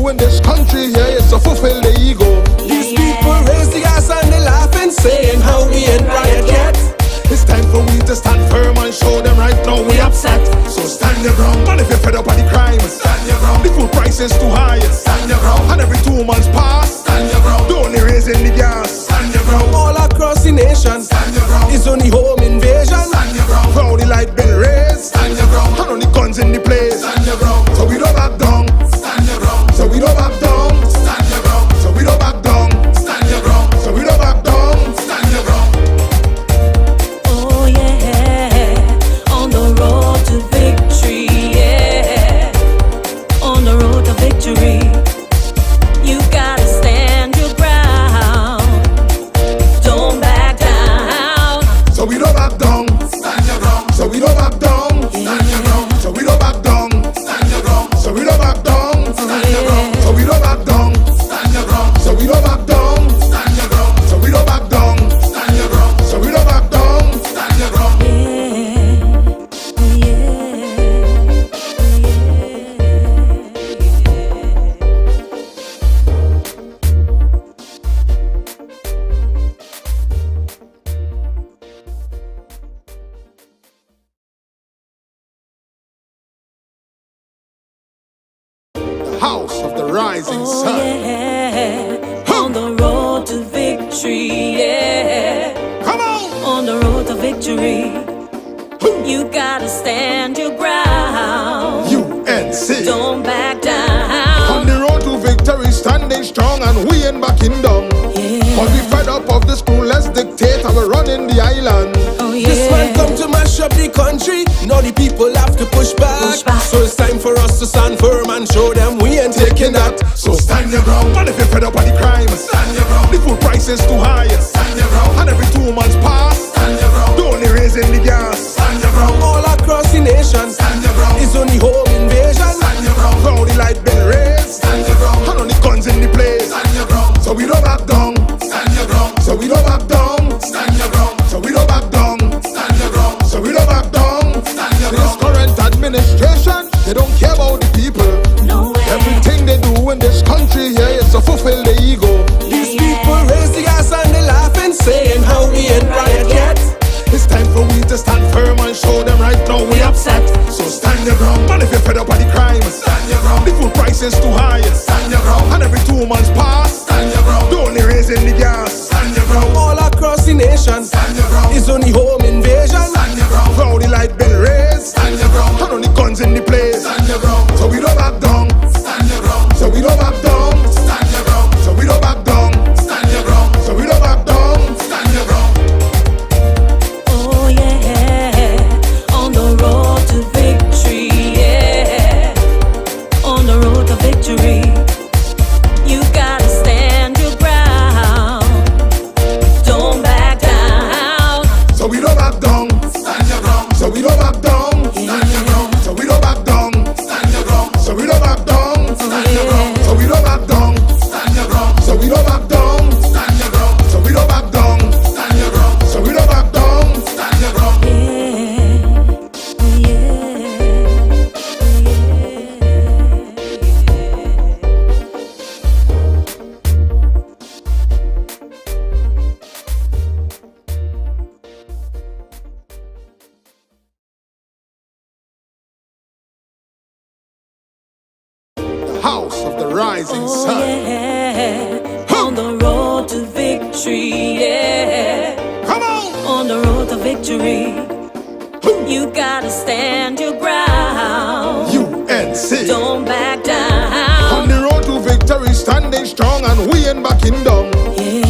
in this country here is to fulfill the ego. These people raise the ass and they laughing, saying how we ain't riot yet. It's time for we to stand firm and show them right now we upset. So stand your ground. And if you're fed up of the crime, stand your ground. The food price is too high, stand your ground. And every 2 months pass, stand your ground. They're only raising the gas, stand your ground. All across the nation, stand your ground. It's only home invasion, stand your ground. For all the light been raised, stand your ground. And only guns in the place, stand your ground. So we don't back down, stand your ground. So we don't back down, stand your ground. So we don't back down, stand your ground. So we don't back down, stand your ground. Victory, you gotta stand your ground. Don't back down. So we don't back down, stand your ground. So we don't back down, stand your ground. So we don't back down, stand your ground. So we don't back down, stand your ground. So we don't back down, stand your ground. So we don't back down, stand your ground. So we don't back down, stand your ground. So we don't back down, stand your ground. House of the rising sun. Yeah. On the road to victory, yeah. Come on! On the road to victory, you gotta stand your ground. UNC. Don't back down. On the road to victory, standing strong and we ain't backing down. Yeah. Cause we fed up of the school-less dictator, we're running the island. Oh, yeah. This man come to mash up the country. Now the people have to push back. So it's time for us to stand firm and show them we ain't taking that. So stand your ground. And if you're fed up of the crime, stand your ground. The food price is too high, stand your ground. And every 2 months pass, stand your ground. They're only raising the gas, stand your ground. All across the nation, stand your ground. It's only home invasion, stand your ground. For all the light been raised, stand your ground. And only guns in the place, stand your ground. So we don't back down, stand your ground. So we don't back down, stand your ground. So we don't back down, stand your ground. So we don't back down, stand your ground. This current administration, they don't care about the people. No way. Everything they do in this country here is to fulfill the ego. These people raise the ass and they laughing, saying how we ain't riot yet. It's time for we to stand firm and show them right now we upset. So stand your ground. And if you're fed up of the crime, stand your ground. The food price is too high, stand your ground. And every 2 months pass, stand your ground. They're only raising the gas, stand your ground. All across the nation, stand your ground. It's only home invasion, stand your ground. For all the light been raised, stand your ground. And only guns in the place, stand your ground. So we don't back down, stand your ground. So we don't back down, stand your ground. So we don't back down, stand your ground. So we don't back down, stand your ground. Oh yeah. On the road to victory, yeah. On the road to victory, you gotta stand your ground. Don't back down. So we don't back down, stand your ground. So we don't back down, stand your ground. So we don't back down, stand your ground. So we don't back down, stand your ground. So we don't back down, stand your ground. So we don't back down, stand your ground. So we don't back down, stand your ground. So we don't back down, stand your ground. House of the rising sun. Yeah. On the road to victory, yeah. Come on! On the road to victory, you gotta stand your ground. UNC. Don't back down. On the road to victory, standing strong and we ain't backing down.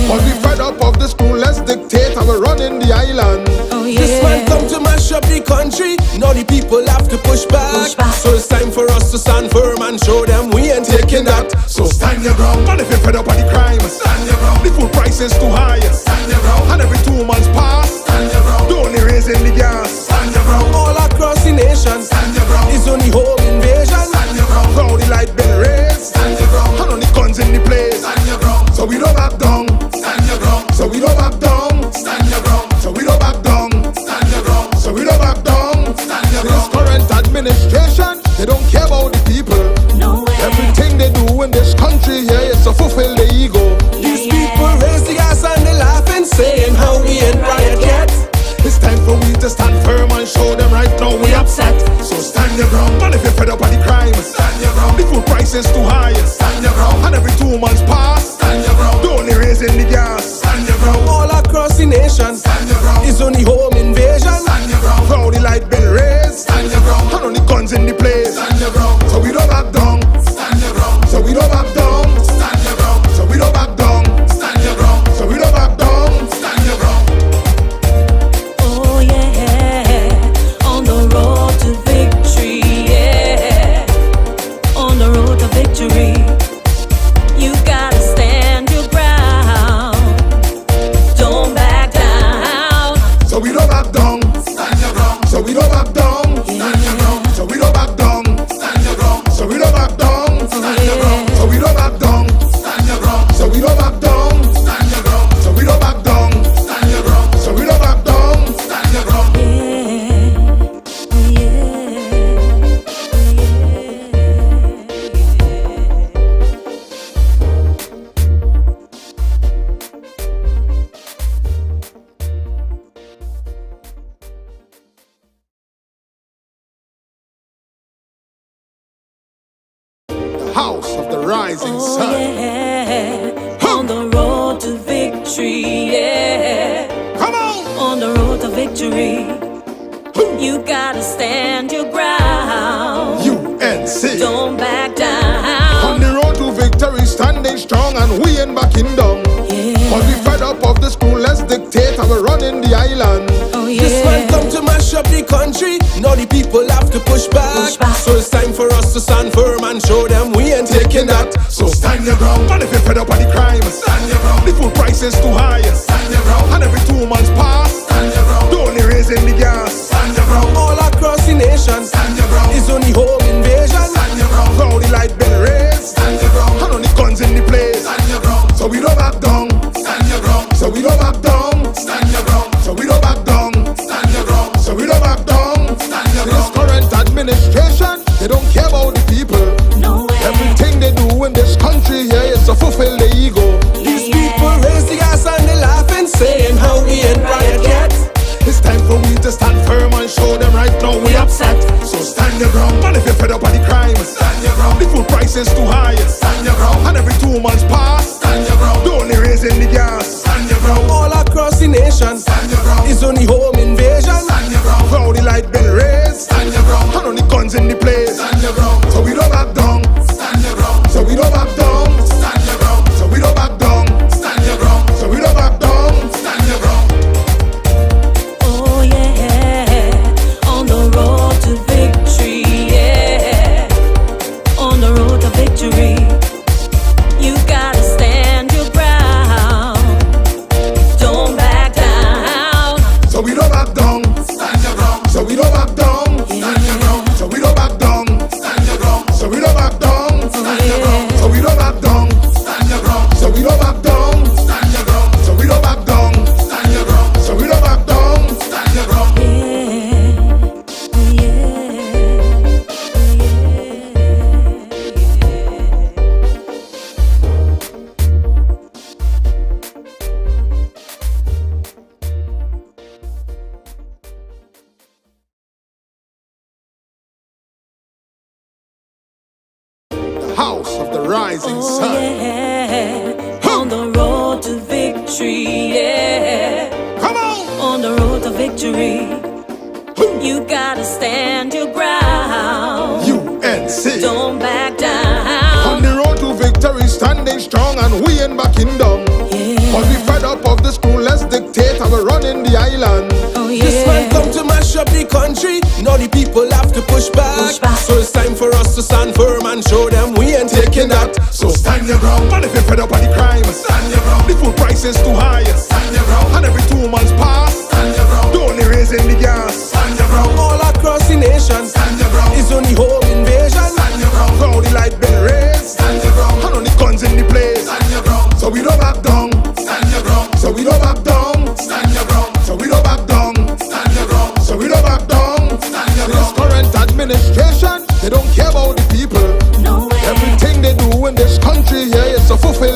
Cause we fed up of the school-less dictator, we're running the island. Oh, yeah. This man come to mash up the country. Now the people have to push back. So it's time for us to stand firm and show them we ain't taking that. So stand your ground. And if you're fed up of the crime, stand your ground. The food price is too high, stand your ground. And every 2 months pass, stand your ground. They're only raising the gas, stand your ground. All across the nation, stand your ground. It's only home invasion, stand your ground. For all the light been raised, stand your ground. And only guns in the place, stand your ground. So we don't back down, stand your ground. So we don't back down, stand your ground. So we don't back down, stand your ground. So we don't back down, stand your ground. This current administration, they don't care about the people. No way. Everything they do in this to fulfill the ego. These people raise the gas and they laughing, saying how we ain't riot yet. It's time for we to stand firm and show them right now we upset. So stand your ground. And if you're fed up of the crime, Stand your ground. the food price is too high, Stand your ground. and every 2 months pass, Stand your ground. they're only raising the gas. Stand your ground. All across the nation, Stand your ground. it's only home invasion. Stand your ground. How the light bill raised, Stand your ground. and only guns in the place. Stand your ground. So we don't back down, Stand your ground. so we don't back down, Stand your ground. so we don't back down, Stand your ground. so we don't back down. Stand your ground. Oh yeah, on the road to victory, yeah, on the road to victory, you gotta stand your ground, don't back down. So we don't back down, Stand your ground. so we don't back down, Stand your ground. so we don't back down, Stand your ground. so we don't back down, Stand your ground. so we don't back down, Stand your ground. so we don't back down, Stand your ground. so we don't back down, Stand your ground. so we don't back down. Stand your ground. The house of the rising Oh sun. yeah, on the road to victory, yeah, Come on, on the road to victory, you gotta stand your ground, UNC. don't back On down. the road to victory, standing strong, and we ain't backing down. Cause we fed up of the school-less dictator, we're running the island. Oh This man yeah, come to mash up the country, now the people have to push back. Push back. So it's time for us to stand firm and show them we ain't taking that. So Stand your ground. and if you're fed up of the crime, Stand your ground. the food price is too high, Stand your ground. and every 2 months pass, Stand your ground. they're only raising the gas. Stand your ground. All across the nation, Stand your ground. it's only home invasion. Stand your ground. How the light bill raised, Stand your ground. and only guns in the place. Stand your ground. So we don't back down, Stand your ground. so we don't back down, Stand your ground. so we don't back down, Stand your ground. so we don't back down. Stand your This ground. current administration, they don't care about the people. no way. Everything they do in this country here is to fulfill the ego. These people raise the gas and they laughing, saying how we ain't riot yet. It's time for we to stand firm and show them right now we upset. So stand your ground. And if you're fed up of the crime, Stand your ground. the food price is too high, Stand your ground. and every 2 months pass, Stand your ground. they're only raising the gas. Stand your ground. All across the nation, Stand your ground. it's only home invasion. Stand your ground. How the light bill raised, Stand your ground. and only guns in the place. Stand your ground. So we don't back down, Stand your ground. so we don't back down, Stand your ground. so we don't back down, Stand your ground. so we don't back down. Stand your ground. Oh yeah, on the road to victory, yeah, on the road to victory, you gotta stand your ground, don't back down. So we don't back down, Stand your ground. so we don't back down, Stand your ground. so we don't back down, Stand your ground. so we don't back down, Stand your ground. so we don't back down, Stand your ground. so we don't back down, Stand your ground. so we don't back down, Stand your ground. so we don't back down. Stand your ground. The house of the rising Oh sun. yeah, on the road to victory, yeah, Come on, on the road to victory, you gotta stand your ground, UNC. don't back On down. the road to victory, standing strong, and we ain't backing down. Cause we fed up of the school-less dictator, we're running the island. Oh This man yeah, come to mash up the country, now the people have to push back. Push back. So it's time for us to stand firm and show them we ain't taking that. So Stand your ground. and if you're fed up of the crime, Stand your ground. the food price is too high, Stand your ground. and every 2 months pass, Stand your ground. they're only raising the gas. Stand your ground. All across the nation, Stand your ground. it's only home invasion. Stand your ground. How the light bill raised, Stand your ground. and only guns in the place. Stand your ground. So we don't back down, Stand your ground. so we don't back down, Stand your ground. so we don't back down, Stand your ground. so we don't back down. Stand your This ground. current administration, they don't care about the people. no way. Everything they do in this country here is to fulfill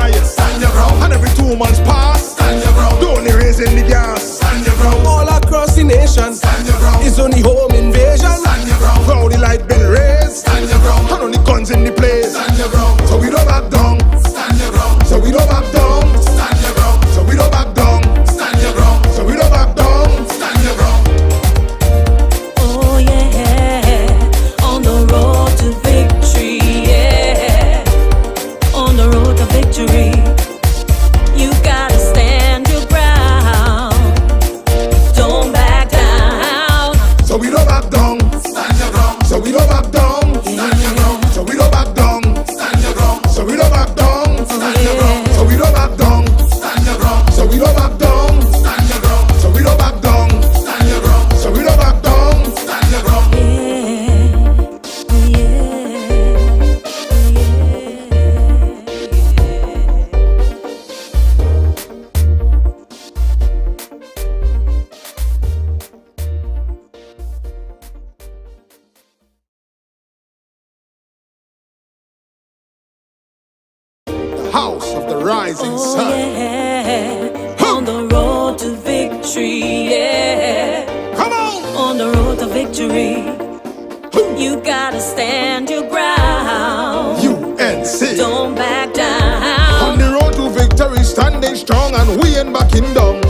higher. Stand your ground. And every 2 months pass, Stand your ground. the only raising the gas. Stand your ground. All across the nation, Stand your ground. it's only home invasion. Stand your ground. Now the light been raised, Stand your ground. and only guns in the place. Stand your ground. So we don't back down, Stand your ground. so we don't back down, Stand your ground. so we don't back down, Stand your ground. so we don't back down. Stand your ground. Oh yeah, on the road to victory, yeah, on the road to victory, you gotta stand your ground, don't back down. So we don't back down, Stand your ground. so we don't back down, Stand your ground. so we don't back down, Stand your ground. so we don't back down, Stand your ground. so we don't back down, Stand your ground. so we don't back down, Stand your ground. so we don't back down, Stand your ground. so we don't back down. Stand your ground. House of the rising Oh sun. yeah, on the road to victory, yeah, Come on, on the road to victory, you gotta stand your ground, UNC. don't back On down. the road to victory, standing strong, and we ain't backing down.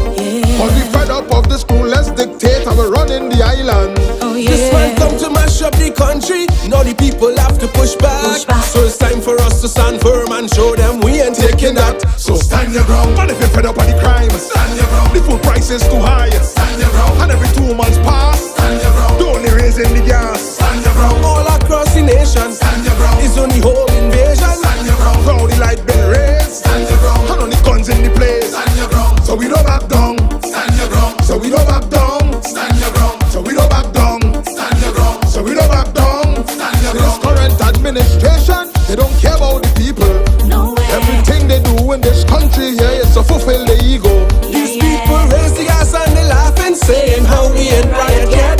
Cause we fed up of the school-less dictator, we're running the island. Oh This man yeah, come to mash up the country, now the people have to push back. Push back. So it's time for us to stand firm and show them we ain't taking that. So Stand your ground. and if you're fed up of the crime, Stand your ground. the food price is too high, Stand your ground. and every 2 months pass, Stand your ground. the only raising the gas. Stand your ground. All across the nation, Stand your ground. it's only home invasion. Stand your ground. Now the light been raised, Stand your ground. and only guns in the place. Stand your ground. So we don't back down, Stand your ground. so we don't back down, Stand your ground. so we don't back down, Stand your ground. so we don't back down. Stand your This ground. current administration, they don't care about the people. no way. Everything they do in this country, yeah, is to fulfill the ego. These people raise the gas and they laughing, saying how we ain't riot yet.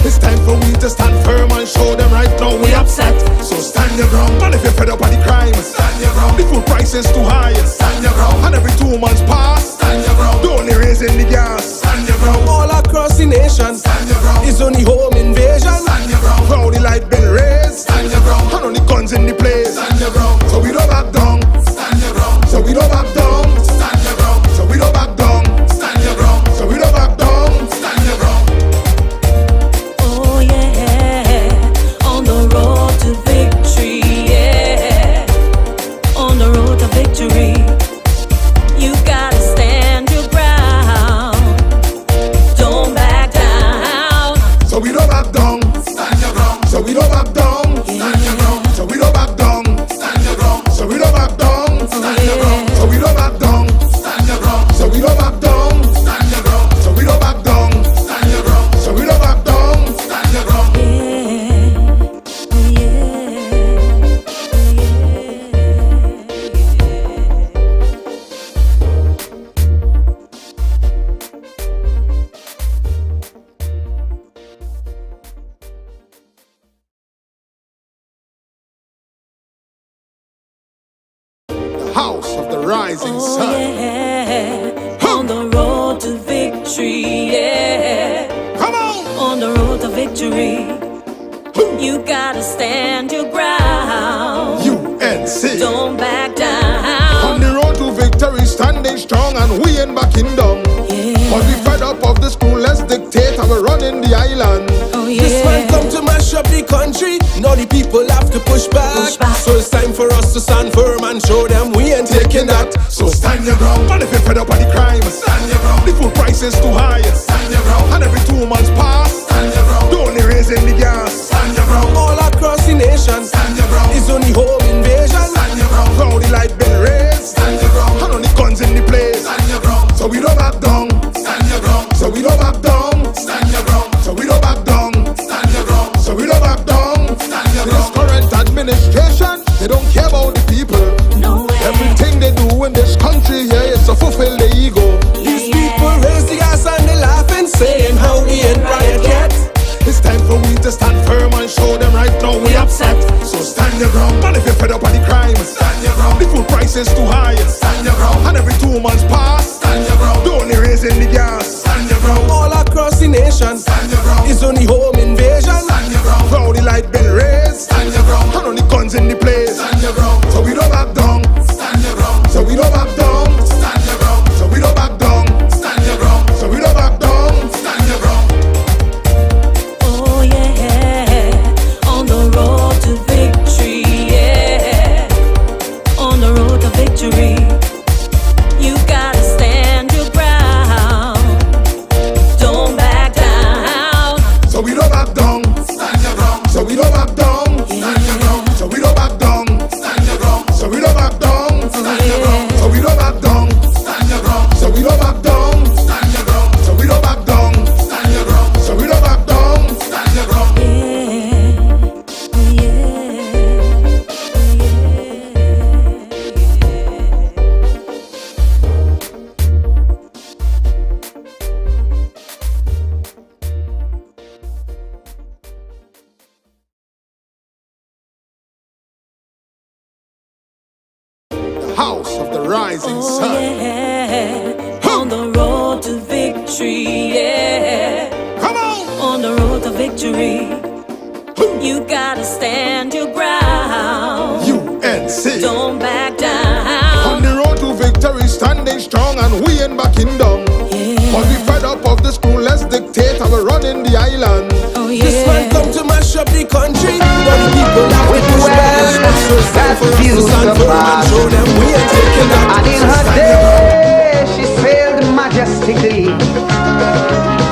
It's time for we to stand firm and show them right now we upset. So stand your ground. And if you're fed up of the crime, Stand your ground. the food price is too high, Stand your ground. and every 2 months pass, Stand your ground. the only raising the gas. Stand your ground. All across the nation, Stand your ground. it's only home invasion. Stand your ground. Now the light been raised, Stand your ground. and only guns in the place. Stand your ground. So we don't back down, Stand your ground. so we don't back down, Stand your ground. so we don't back down, Stand your ground. so we don't back down. Stand your ground. Oh yeah, on the road to victory, yeah, on the road to victory, you gotta stand your ground, don't back down. So we don't back down, Stand your ground. so we don't back down, Stand your ground. so we don't back down, Stand your ground. so we don't back down, Stand your ground. so we don't back down, Stand your ground. so we don't back down, Stand your ground. so we don't back down, Stand your ground. so we don't back down. Stand your ground. House of the rising Oh sun. yeah, on the road to victory, yeah, Come on, on the road to victory, you gotta stand your ground, UNC. don't back On down. the road to victory, standing strong, and we ain't backing down. Cause we fed up of the school-less dictator, we're running the island. Oh This man yeah, come to mash up the country, now the people have to push back. Push back. So it's time for us to stand firm and show them we ain't taking that. So Stand your ground. and if you're fed up of the crime, Stand your ground. the food price is too high, Stand your ground. and every 2 months pass, Stand your ground. the only raising the gas. Stand your ground. All across the nation, Stand your ground. it's only home invasion. Stand your ground. Now the light been raised, Stand your ground. and only guns in the place. Stand your ground. So we don't back down, Stand your ground. so we don't back down, Stand your ground. so we don't back down, Stand your ground. so we don't back down. Stand your This ground. current administration, they don't care about the people. no way. Everything they do in this country, yeah, is to fulfill the ego. These people raise the gas and they laughing, saying how we ain't riot yet. It's time for we to stand firm and show them right now we upset. So stand your ground. And if you're fed up prices too high. Stand your ground. And every 2 months pass, Stand your ground. they're only raising the gas. Stand your ground. All across the nation, Stand your ground. it's only home invasion. Stand your ground. Now the light been raised, Stand your ground. and only guns in the place. Stand your ground. So we don't back down, Stand your ground. so we don't back down, Stand your ground. so we don't back down, Stand your ground. so we don't back down. Stand your ground. Oh yeah, on the road to victory, yeah, on the road to victory, you gotta stand your ground, don't back down. So we don't back down, Stand your ground. so we don't back down, Stand your ground. so we don't back down, Stand your ground. so we don't back down, Stand your ground. so we don't back down, Stand your ground. so we don't back down, Stand your ground. so we don't back down, Stand your ground. so we don't back down. Stand your ground. The house of the rising Oh sun. yeah, on the road to victory, yeah, Come on! on the road to victory, you gotta stand your ground, UNC. don't back On down. the road to victory, standing strong, and we ain't backing down. But we fed up of this clueless dictator, we're running the island. Oh This man yeah, come to mash up the country, but the people have to push back. So it's time for us to stand firm and show them we ain't taking that. And in her day, she sailed majestically.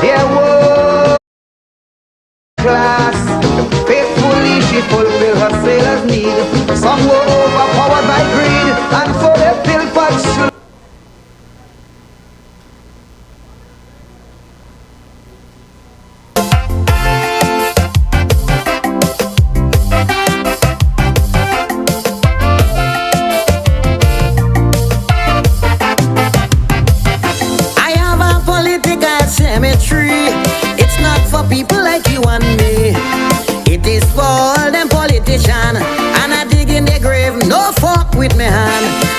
There was class. Faithfully, she fulfilled her sailor's need. Some were overpowered by greed, and for their pilfered slow. I have a political cemetery. It's not for people like you and me. It is for all them politicians. And I dig in their grave, no fuck with me hand.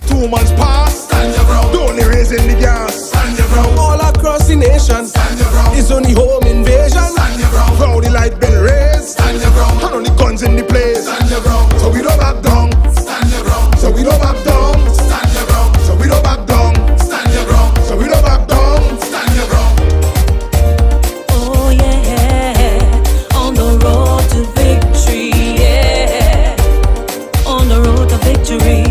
2 months pass, Stand your ground. they're only raising the gas. Stand your ground. All across the nation, Stand your ground. it's only home invasion. Stand your ground. Now the light been raised, Stand your ground. and only guns in the place. Stand your ground. So we don't back down, Stand your ground. so we don't back down, Stand your ground. so we don't back down, Stand your ground. so we don't back down. Stand your ground. oh yeah, on the road to victory, yeah, on the road to victory,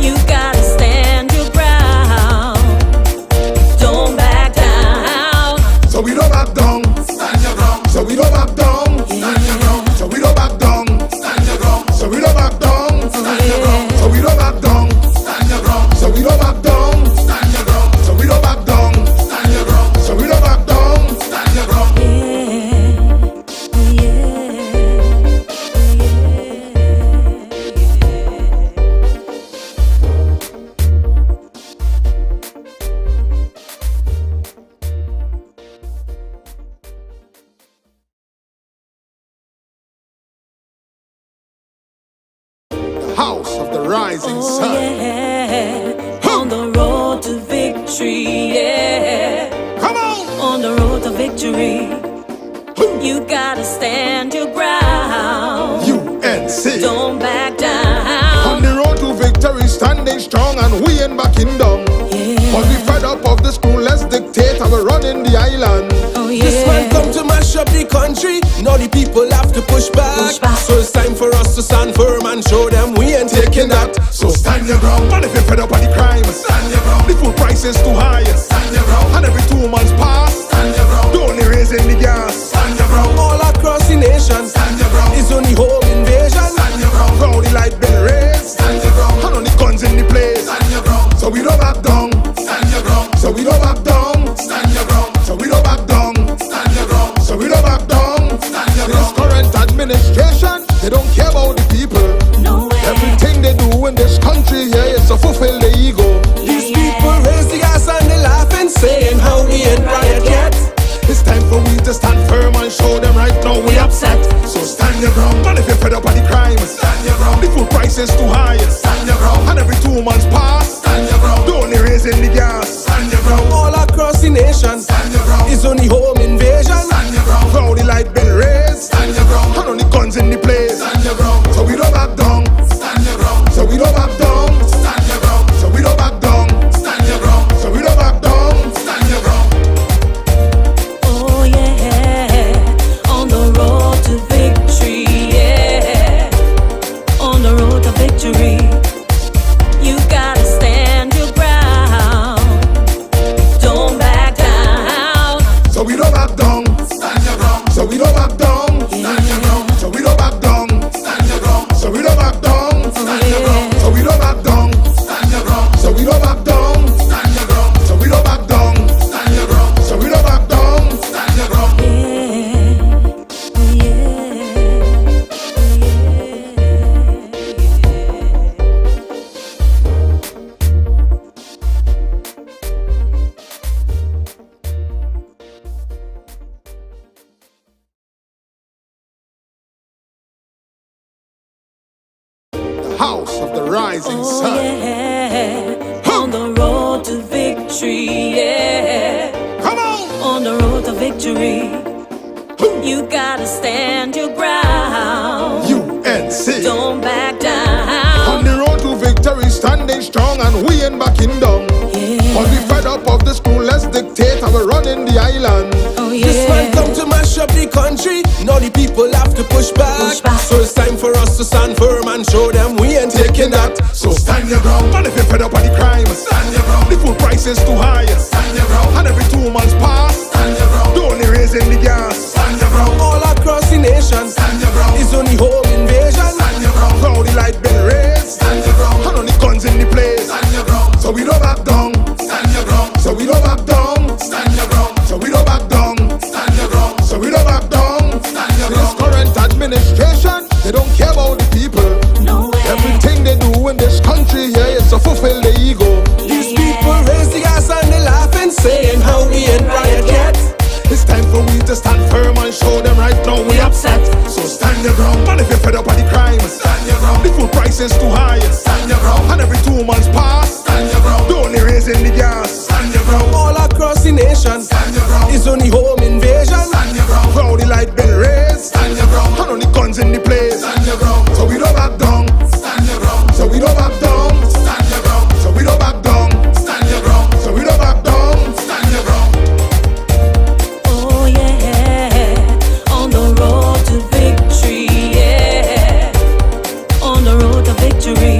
you gotta stand your ground, don't back down. So we don't back down, Stand your ground. so we don't back down, Stand your ground. so we don't back down, Stand your ground. so we don't back down, Stand your ground. so we don't back down, Stand your ground. so we don't back down, Stand your ground. so we don't back down, Stand your ground. so we don't back down. Stand your ground. The house of the rising Oh sun. yeah, on the road to victory, yeah, Come on! on the road to victory, you gotta stand your ground, UNC. don't back On down. the road to victory, standing strong, and we ain't backing down. But we fed up of this clueless dictator, we're running the island. Oh This man yeah, come to mash up the country, now the people have to push back. Push back. So it's time for us to stand firm and show them we ain't taking that. So Stand your ground. and if you're fed up of the crime, Stand your ground. the food price is too high, Stand your ground. and every 2 months pass, Stand your ground. they're only raising the gas. Stand your ground. All across the nation, Stand your ground. it's only home invasion. Stand your ground. Now the light been raised, Stand your ground. and only guns in the place. Stand your ground. So we don't back down, Stand your ground. so we don't back down, Stand your ground. so we don't back down, Stand your ground. so we don't back down. Stand your This ground. current administration, they don't care about the people. no way. Everything they do in this country, yeah, it's to fulfill the ego. These people raise the gas and prices too high. Stand your ground. And every 2 months pass, Stand your ground. they're only raising the gas. Stand your ground. All across the nation, Stand your ground. it's only home invasion. Stand your ground. Now the light been raised, Stand your ground. and only guns in the place. Stand your ground. So we don't back down, Stand your ground. so we don't back down, Stand your ground. so we don't back down, Stand your ground. so we don't back down. Stand your ground. Oh yeah, on the road to victory, yeah, on the road to victory, you gotta stand your ground, don't back down. So we don't back down, Stand your ground. so we don't back down, Stand your ground. so we don't back down, Stand your ground. so we don't back down, Stand your ground. so we don't back down, Stand your ground. so we don't back down, Stand your ground. so we don't back down, Stand your ground. so we don't back down. Stand your ground. The house of the rising Oh sun. yeah, on the road to victory, yeah, Come on, on the road to victory, you gotta stand your ground, UNC. don't back On down. the road to victory, standing strong, and we ain't backing down. Cause we fed up of the school-less dictator, we're running the island. Oh This man yeah, come to mash up the country, now the people have to push back. Push back. So it's time for us to stand firm and show them we ain't taking that. So Stand your ground. and if you're fed up of the crime, Stand your ground. the food price is too high, Stand your ground. and every 2 months pass, Stand your ground. they're only raising the gas. Stand your ground. All across the nation, Stand your ground. it's only home invasion. Stand your ground. Now the light been raised, Stand your ground. and only guns in the place. Stand your ground. So we don't back down, Stand your ground. so we don't back down, Stand your ground. so we don't back down, Stand your ground. so we don't back down. Stand your This ground. current administration, they don't care about the people. no way. Everything they do in this country, yeah, it's to fulfill the ego. These people raise the ass and they laughing, saying how we ain't riot yet. It's time for we to stand firm and show them right now we upset. So stand your ground. And if you're fed up of the crime, Stand your ground. the food price is too high, Stand your ground. and every 2 months pass, Stand your ground. they're only raising the gas. Stand your ground. All across the nation, Stand your ground. it's only home invasion. Stand your ground. Now the light been raised, Stand your ground. and only guns in the place. Stand your ground. So we don't back down, Stand your ground. so we don't back down, Stand your ground. so we don't back down, Stand your ground. so we don't back down. Stand your ground. Oh yeah, on the road to victory, yeah, on the road to victory,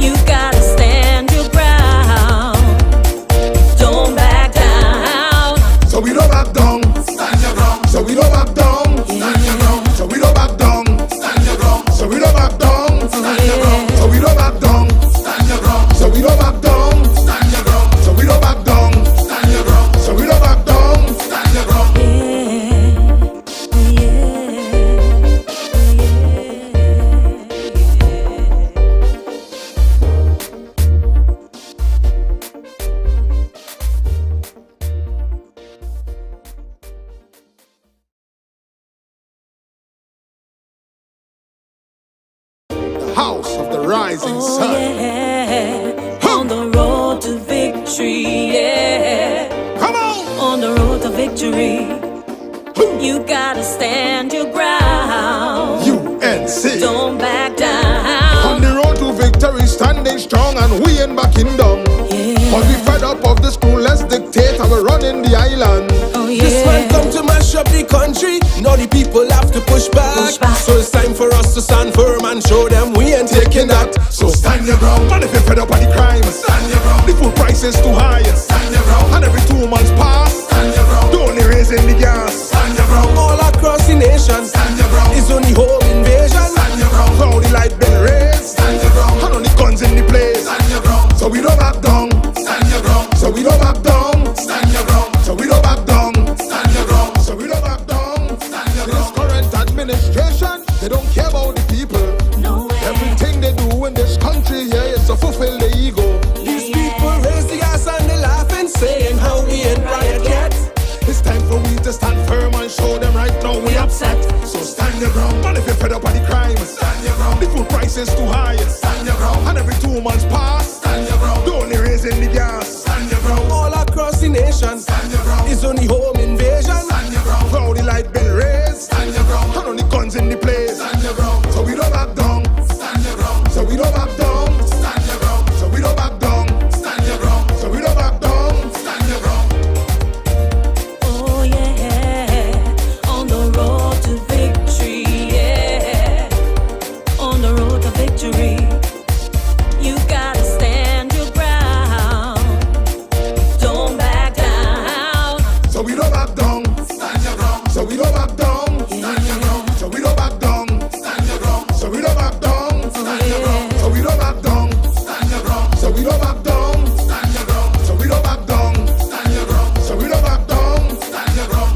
you gotta stand your ground, don't back down. So we don't back down, Stand your ground. so we don't back down, Stand your ground. so we don't back down, Stand your ground. so we don't back down, Stand your ground. so we don't back down, Stand your ground. so we don't back down, Stand your ground. so we don't back down, Stand your ground. so we don't back down. Stand your ground. The house of the rising Oh sun. yeah, on the road to victory, yeah, Come on, on the road to victory, you gotta stand your ground, UNC. don't back On down. the road to victory, standing strong, and we ain't backing down. Cause we fed up of the school-less dictator, we're running the island. Oh This man yeah, come to mash up the country, now the people have to push back. Push back. So it's time for us to stand firm and show them we ain't taking that. So Stand your ground. and if you're fed up of the crime, Stand your ground. the food price is too high, Stand your ground. and every 2 months pass, Stand your ground. they're only raising the gas. Stand your ground. All across the nation, Stand your ground. it's only home invasion. Stand your ground. Now the light been raised, Stand your ground. and only guns in the place. Stand your ground. So we don't back down, Stand your ground. so we don't back down, Stand your ground. so we don't back down, Stand your ground. so we don't back down. Stand your This ground. current administration, they don't care about the people. no way. Everything they do in this country, yeah, it's to fulfill the ego. These people raise the ass and they laughing, saying how we ain't riot yet. It's time for we to stand firm and show them right now we upset. So stand your ground. And if you're fed up of the crime, Stand your ground. the food prices too high. Stand your ground. And every 2 months pass, Stand your ground. they're only raising the gas. Stand your ground. All across the nation, Stand your ground. it's only home invasion. Stand your ground. Now the light been raised, Stand your ground. and only guns in the place. Stand your ground. So we don't back down, Stand your ground. so we don't back down, Stand your ground. so we don't back down, Stand your ground. so we don't back down. Stand your ground. Oh yeah, on the road to victory, yeah, on the road to victory, you gotta stand your ground, don't back down. So we don't back down, Stand your ground. so we don't back down, Stand your ground. so we don't back down, Stand your ground. so we don't back down, Stand your ground. so we don't back down, Stand your ground. so we don't back down, Stand your ground. so we don't back down, Stand your ground. so we don't back down. Stand your ground.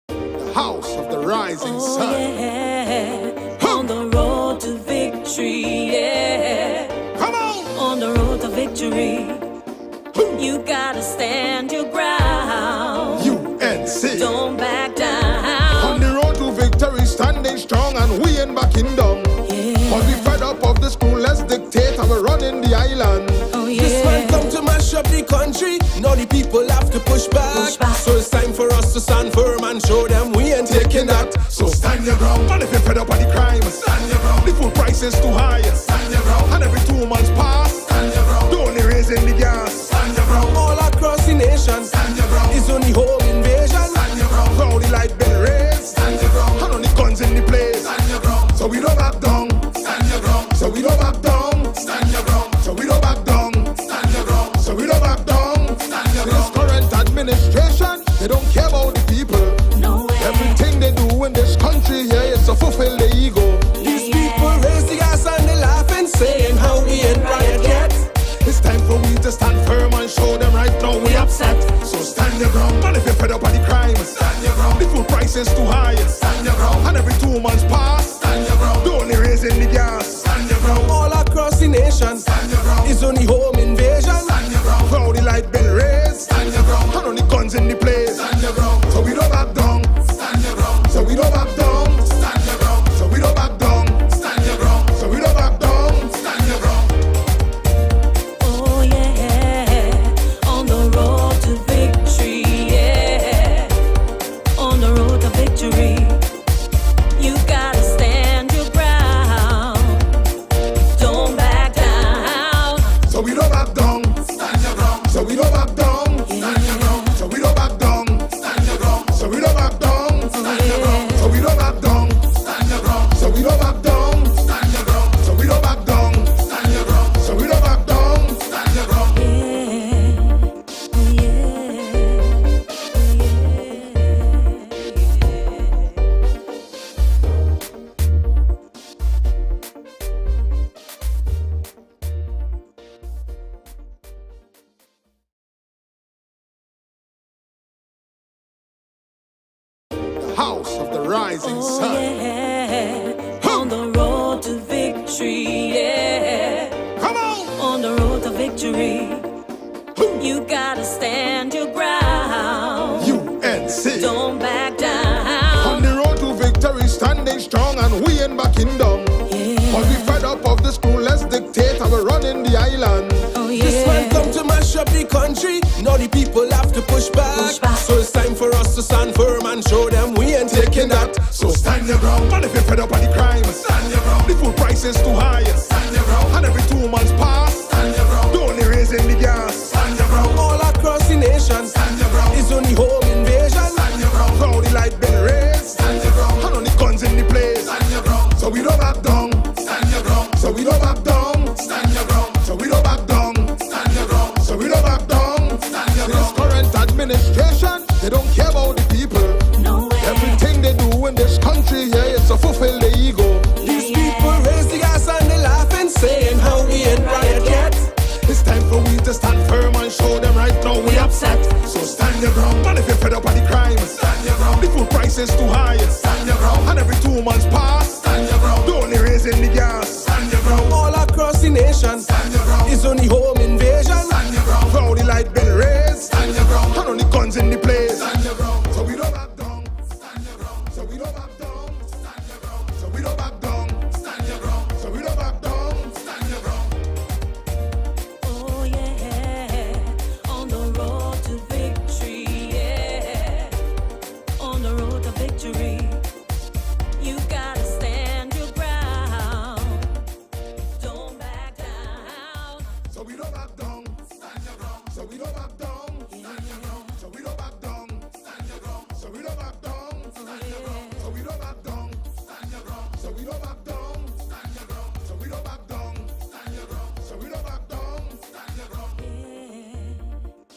The house of the rising Oh sun. yeah, on the road to victory, yeah, Come on! on the road to victory, you gotta stand your ground, UNC. don't back On down. the road to victory, standing strong, and we ain't backing down. But we fed up of the school-less dictator, we're running the island. Oh This man yeah, come to mash up the country, now the people have to push back. Push back. So it's time for us to stand firm and show them we ain't taking that. So Stand your ground. and if you're fed up of the crime, Stand your ground. the food price is too high. Stand your ground. And every 2 months pass, Stand your ground. they're only raising the gas. Stand your ground. All across the nation, Stand your ground. it's only home invasion. Stand your ground. Now the light been raised, Stand your ground. and only guns in the place. Stand your ground. So we don't back down, Stand your ground. so we don't back down, Stand your ground. so we don't back down, Stand your ground. so we don't back down. Stand your This ground. current administration, they don't care about the people. no way. Everything they do in this country here is to fulfill their ego. These people raise the gas and they laughing, saying how we ain't riot yet. It's time for we to stand firm and show them right now we upset. So stand your ground. And if you're fed up of the crime, Stand your ground. the food price is too high. Stand your ground. And every 2 months pass, Stand your ground. they're only raising the gas. Stand your ground. All across the nation, Stand your ground. it's only home invasion. Stand your ground. Now the light been raised, Stand your ground. and only guns in the place. Stand your ground. So we don't back down, Stand your ground. so we don't back down, Stand your ground. so we don't back down, Stand your ground. so we don't back down. Stand your ground. Oh yeah, on the road to victory, yeah, on the road to victory, you gotta stand your ground, don't back down. So we don't back down, Stand your ground. so we don't back down, Stand your ground. so we don't back down, Stand your ground. so we don't back down, Stand your ground. so we don't back down, Stand your ground. so we don't back down, Stand your ground. so we don't back down, Stand your ground. so we don't back down. Stand your ground. The house of the rising Oh sun. yeah, on the road to victory, yeah, Come on! on the road to victory, you gotta stand your ground, UNC. don't back On down. the road to victory, standing strong, and we ain't backing down. But we fed up of the school-less dictator, we're running the island. Oh This man yeah, come to mash up the country, now the people have to push back. Push back. So it's time for us to stand firm and show them we ain't taking that. So Stand your ground. and if you're fed up of the crime, Stand your ground. the food price is too high. Stand your ground. And every 2 months pass, Stand your ground. they're only raising the gas. Stand your ground. All across the nation, Stand your ground. it's only home invasion. Stand your ground. Now the light been raised, Stand your ground. and only guns in the place. Stand your ground. So we don't back down, Stand your ground. so we don't back down, Stand your ground. so we don't back down, Stand your ground. so we don't back down. Stand your This ground. current administration, they don't care about the people. no way. Everything they do in this country here is to fulfill their ego. These people raise the gas and they laughing, saying how we ain't riot yet. It's time for we to stand firm and show them right now we upset. So stand your ground. And if you're fed up of the crime, Stand your ground. the food price prices too high. Stand your ground. And every 2 months pass, Stand your ground. the only raising the gas. Stand your ground. All across the nation, Stand your ground. it's only home invasion. Stand your ground. How the light bill raised, Stand your ground. and only guns in the place. Stand your ground. So we don't back down. Stand your ground. So we don't back down. Stand your ground. So we don't back down. Stand your ground. So we don't back down. Stand your ground. Oh yeah, on the road to victory, yeah, on the road to victory, you gotta stand your ground, don't back down. So we don't back down. Stand your ground. So we don't back down. Stand your ground. So we don't back down. Stand your ground. So we don't back down. Stand your ground. So we don't back down. Stand your ground. So we don't back down. Stand your ground. So we don't back down. Stand your ground. So we don't back down. Stand your ground.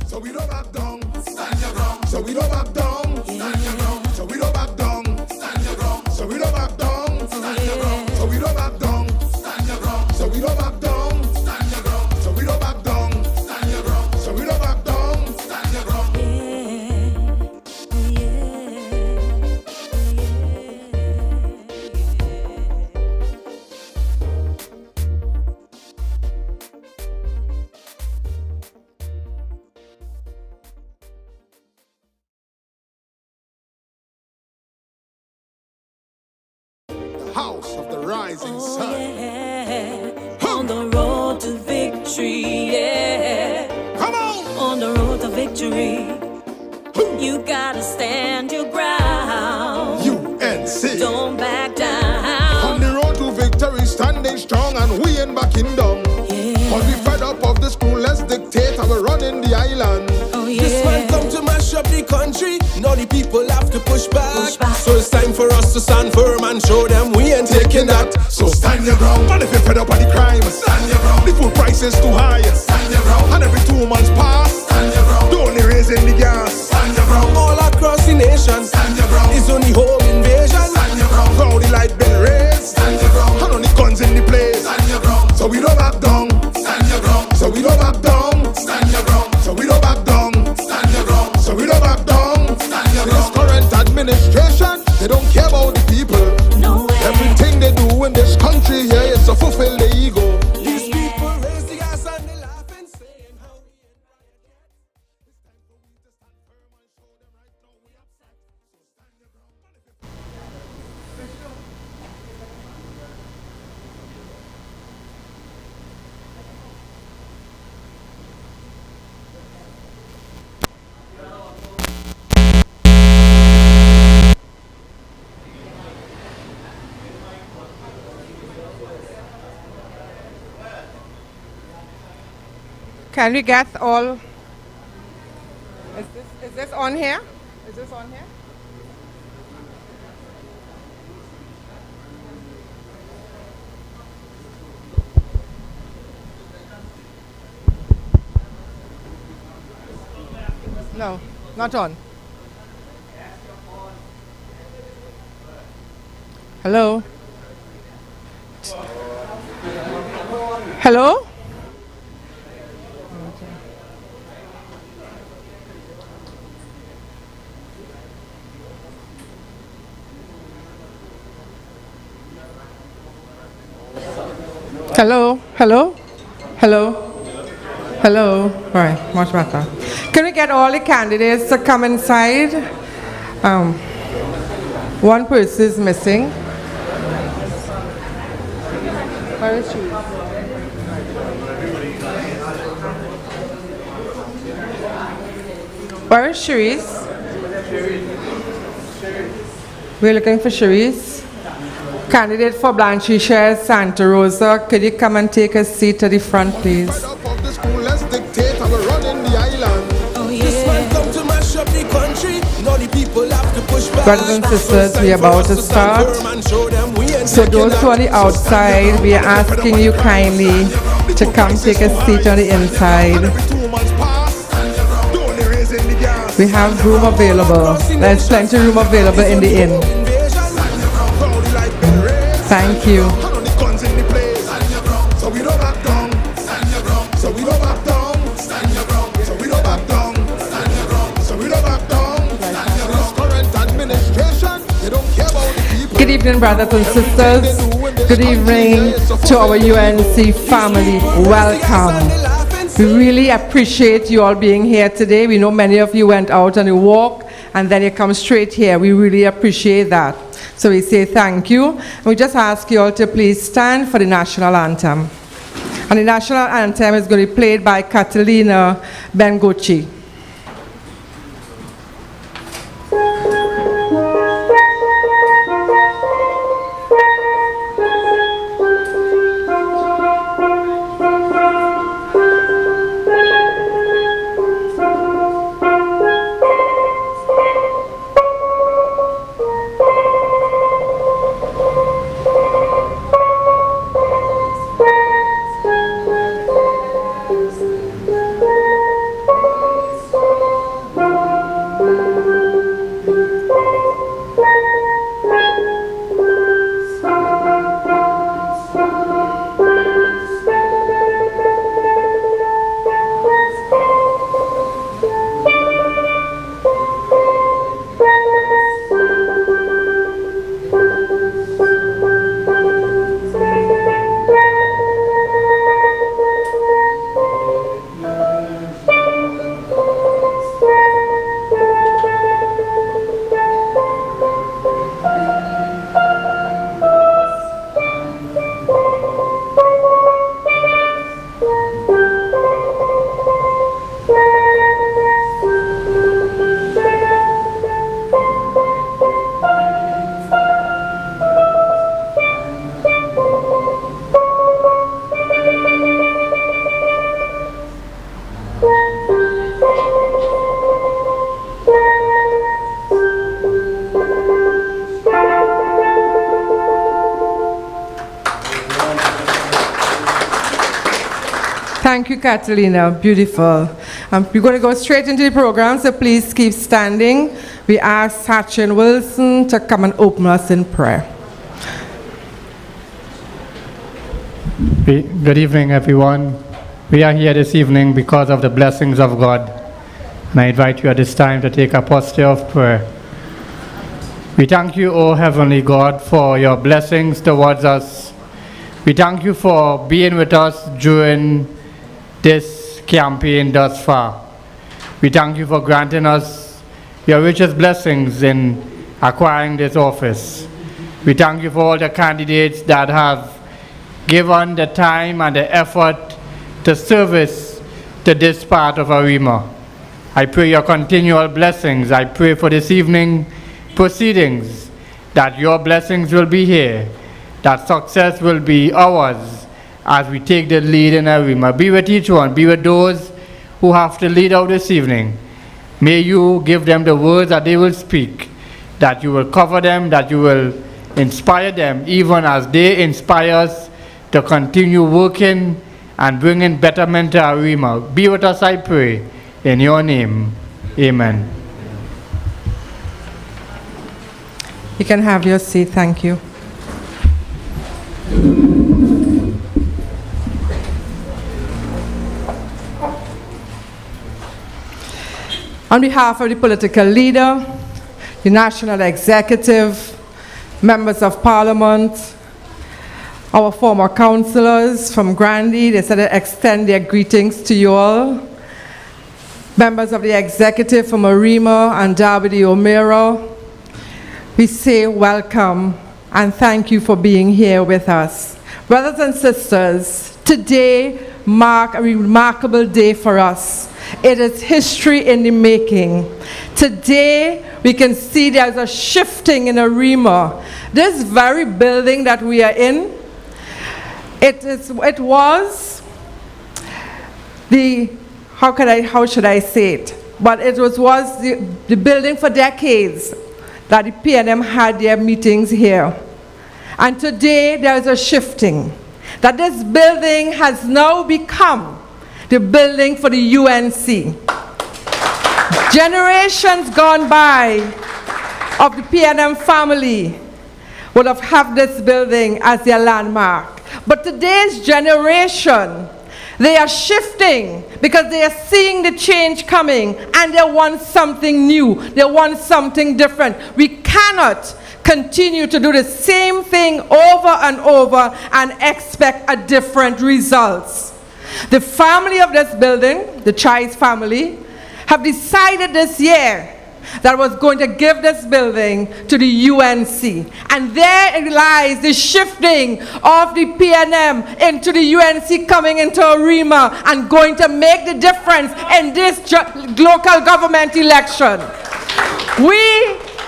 So we don't back down. Stand your ground. So we don't back down. Stand your ground. So we don't back down. Stand your ground. So we don't back down. Stand your ground. So we don't back down. Stand your ground. So we don't back down. Stand your ground. So we don't back down. Stand your ground. So we don't back down. Stand your ground. The house of the rising sun. Yeah, on the road to victory, yeah, Come on. on the road to victory, you gotta stand your ground, UNC. don't back On down. the road to victory, standing strong, and we ain't backing down. Yeah. Cause we fed up of the school-less dictator, we're running the island. Oh This man yeah, come to mash up the country. Now the people have to push back. Push back. So it's time for us to stand firm and show them we ain't taking that. So stand your ground. And if you're fed up of the crime, Stand your ground. the food prices too high. Stand your ground. And every 2 months pass, Stand your ground. the only raising the gas. Stand your ground. All across the nation, Stand your ground. it's only home invasion. Stand your ground. How the light bill raised, Stand your ground. and only guns in the place. Stand your ground. So we don't back down. Stand your ground. So we don't back down. Stand your ground. So we don't back down. Stand your ground. So we don't back down. Stand your This ground. current administration, they don't care about the people. no way. Everything they do in this country, yeah, is to fulfill the ego. These people raise the ass and they laugh and saying how we ain't right yet. It's time for we to stand firm and show them right now we upset. So stand your ground. Can we get all? Is this on here? Is this on here? No, not on. Hello? Hello? Hello? Hello? Hello? Hello? All right, much better. Can we get all the candidates to come inside? One person is missing. Where is she? Where is Cherise? We're looking for Cherise. Candidate for Blanche Shares Santa Rosa, could you come and take a seat at the front, please? Brothers and sisters, we are about to start. So those who are on the outside, we are asking you kindly to come take a seat on the inside. We have room available. There's plenty of room available in the inn. Thank you. So we don't back down. So we don't back down. So we don't back down. So we don't back down. Current administration, they don't care about the people. Good evening, brothers and sisters. Good evening to our UNC family. Welcome. We really appreciate you all being here today. We know many of you went out on a walk and then you come straight here. We really appreciate that. So we say thank you. And we just ask you all to please stand for the national anthem. And the national anthem is going to be played by Catalina Bengochi. Thank you, Catalina. Beautiful. We're going to go straight into the program, so please keep standing. We ask Sachin Wilson to come and open us in prayer. Good evening, everyone. We are here this evening because of the blessings of God. And I invite you at this time to take a posture of prayer. We thank you, O Heavenly God, for your blessings towards us. We thank you for being with us during this campaign thus far. We thank you for granting us your richest blessings in acquiring this office. We thank you for all the candidates that have given the time and the effort to service to this part of Arima. I pray your continual blessings. I pray for this evening proceedings that your blessings will be here, that success will be ours, as we take the lead in Arima. Be with each one. Be with those who have to lead out this evening. May you give them the words that they will speak, that you will cover them, that you will inspire them, even as they inspire us to continue working and bringing betterment to Arima. Be with us, I pray, in your name. Amen. You can have your seat. Thank you. On behalf of the political leader, the national executive, members of parliament, our former councillors from Grandy, they said to extend their greetings to you all. Members of the executive from Arima and Derby O'Meara, we say welcome and thank you for being here with us. Brothers and sisters, today marks a remarkable day for us. It is history in the making. Today, we can see there's a shifting in Arima. This very building that we are in, it was the, how should I say it? But it was the building for decades that the PNM had their meetings here. And today, there's a shifting. That this building has now become the building for the UNC. Generations gone by of the PNM family would have had this building as their landmark. But today's generation, they are shifting because they are seeing the change coming and they want something new. They want something different. We cannot continue to do the same thing over and over and expect a different results. The family of this building, the Chais family, have decided this year that was going to give this building to the UNC. And there lies the shifting of the PNM into the UNC coming into Arima and going to make the difference in this local government election. We,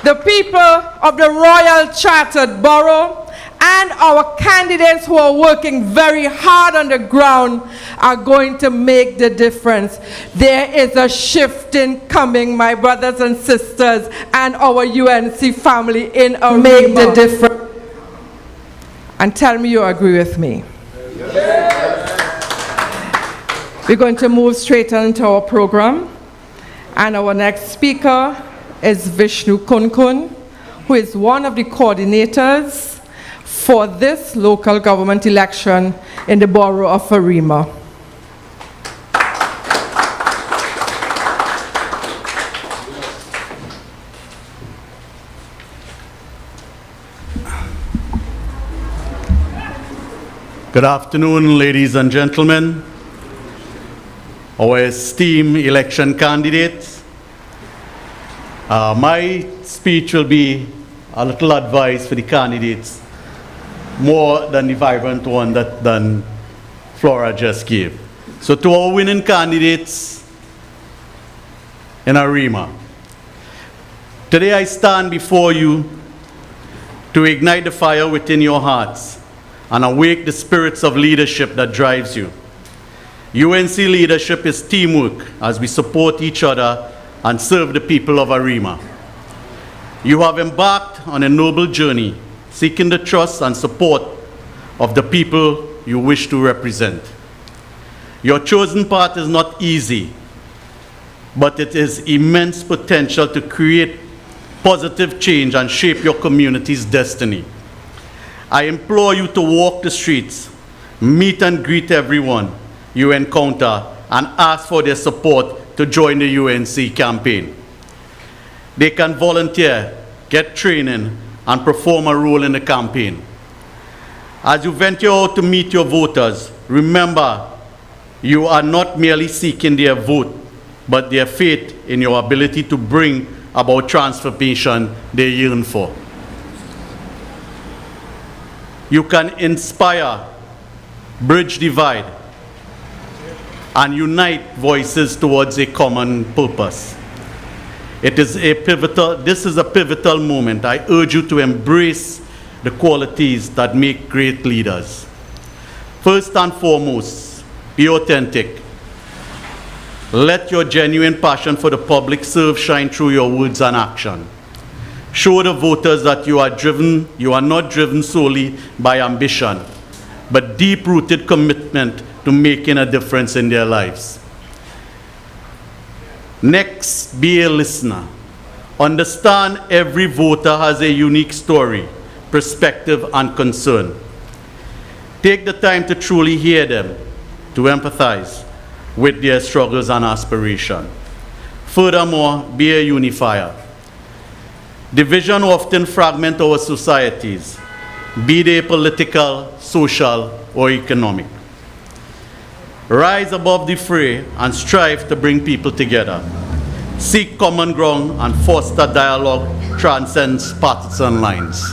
the people of the Royal Chartered Borough, and our candidates who are working very hard on the ground are going to make the difference. There is a shifting coming, my brothers and sisters, and our UNC family in Arima. Make the difference. And tell me you agree with me. We're going to move straight into our program. And our next speaker is Vishnu Kunkun, who is one of the coordinators for this local government election in the borough of Arima. Good afternoon, ladies and gentlemen, our esteemed election candidates. My speech will be a little advice for the candidates, more than the vibrant one that Flora just gave. So to our winning candidates in Arima, today I stand before you to ignite the fire within your hearts and awake the spirits of leadership that drives you. UNC leadership is teamwork as we support each other and serve the people of Arima. You have embarked on a noble journey, seeking the trust and support of the people you wish to represent. Your chosen path is not easy, but it is immense potential to create positive change and shape your community's destiny. I implore you to walk the streets, meet and greet everyone you encounter, and ask for their support to join the UNC campaign. They can volunteer, get training, and perform a role in the campaign. As you venture out to meet your voters, remember you are not merely seeking their vote, but their faith in your ability to bring about transformation they yearn for. You can inspire, bridge divide, and unite voices towards a common purpose. This is a pivotal moment. I urge you to embrace the qualities that make great leaders. First and foremost, be authentic. Let your genuine passion for the public serve shine through your words and action. Show the voters that you are not driven solely by ambition, but deep-rooted commitment to making a difference in their lives. Next, be a listener. Understand every voter has a unique story, perspective, and concern. Take the time to truly hear them, to empathize with their struggles and aspirations. Furthermore, be a unifier. Division often fragments our societies, be they political, social, or economic. Rise above the fray and strive to bring people together. Seek common ground and foster dialogue transcends partisan lines.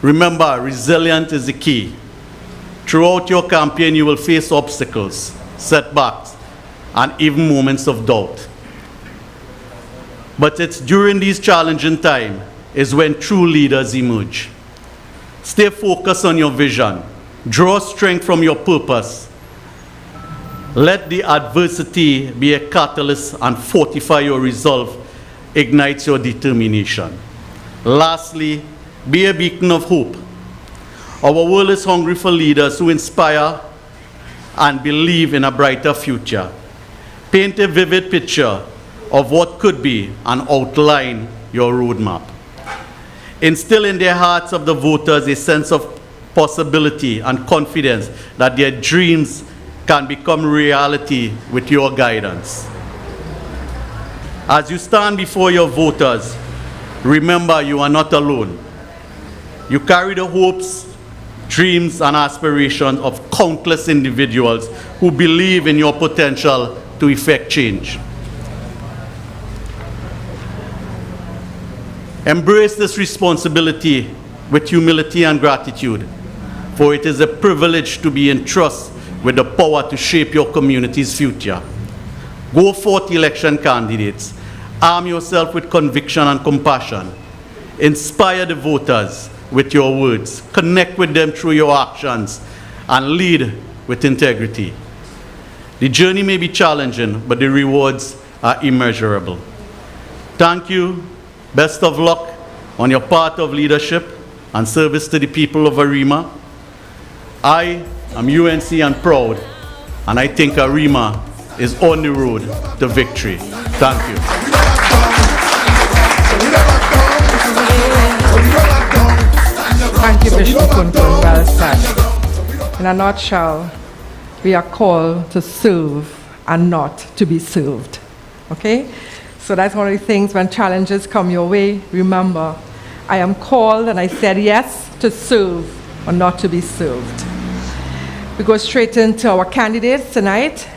Remember, resilience is the key. Throughout your campaign, you will face obstacles, setbacks, and even moments of doubt. But it's during these challenging times is when true leaders emerge. Stay focused on your vision. Draw strength from your purpose. Let the adversity be a catalyst and fortify your resolve, ignites your determination. Lastly, be a beacon of hope. Our world is hungry for leaders who inspire and believe in a brighter future. Paint a vivid picture of what could be and outline your roadmap. Instill in their hearts of the voters a sense of possibility and confidence that their dreams can become reality with your guidance. As you stand before your voters, remember you are not alone. You carry the hopes, dreams, and aspirations of countless individuals who believe in your potential to effect change. Embrace this responsibility with humility and gratitude, for it is a privilege to be entrusted with the power to shape your community's future. Go forth, election candidates. Arm yourself with conviction and compassion. Inspire the voters with your words. Connect with them through your actions, and lead with integrity. The journey may be challenging, but the rewards are immeasurable. Thank you. Best of luck on your part of leadership and service to the people of Arima. I am UNC and proud, and I think Arima is on the road to victory. Thank you. Thank you, Bishop Tumpuna. Well said. In a nutshell, we are called to serve and not to be served. Okay? So that's one of the things when challenges come your way, remember, I am called and I said yes to serve or not to be served. We go straight into our candidates tonight.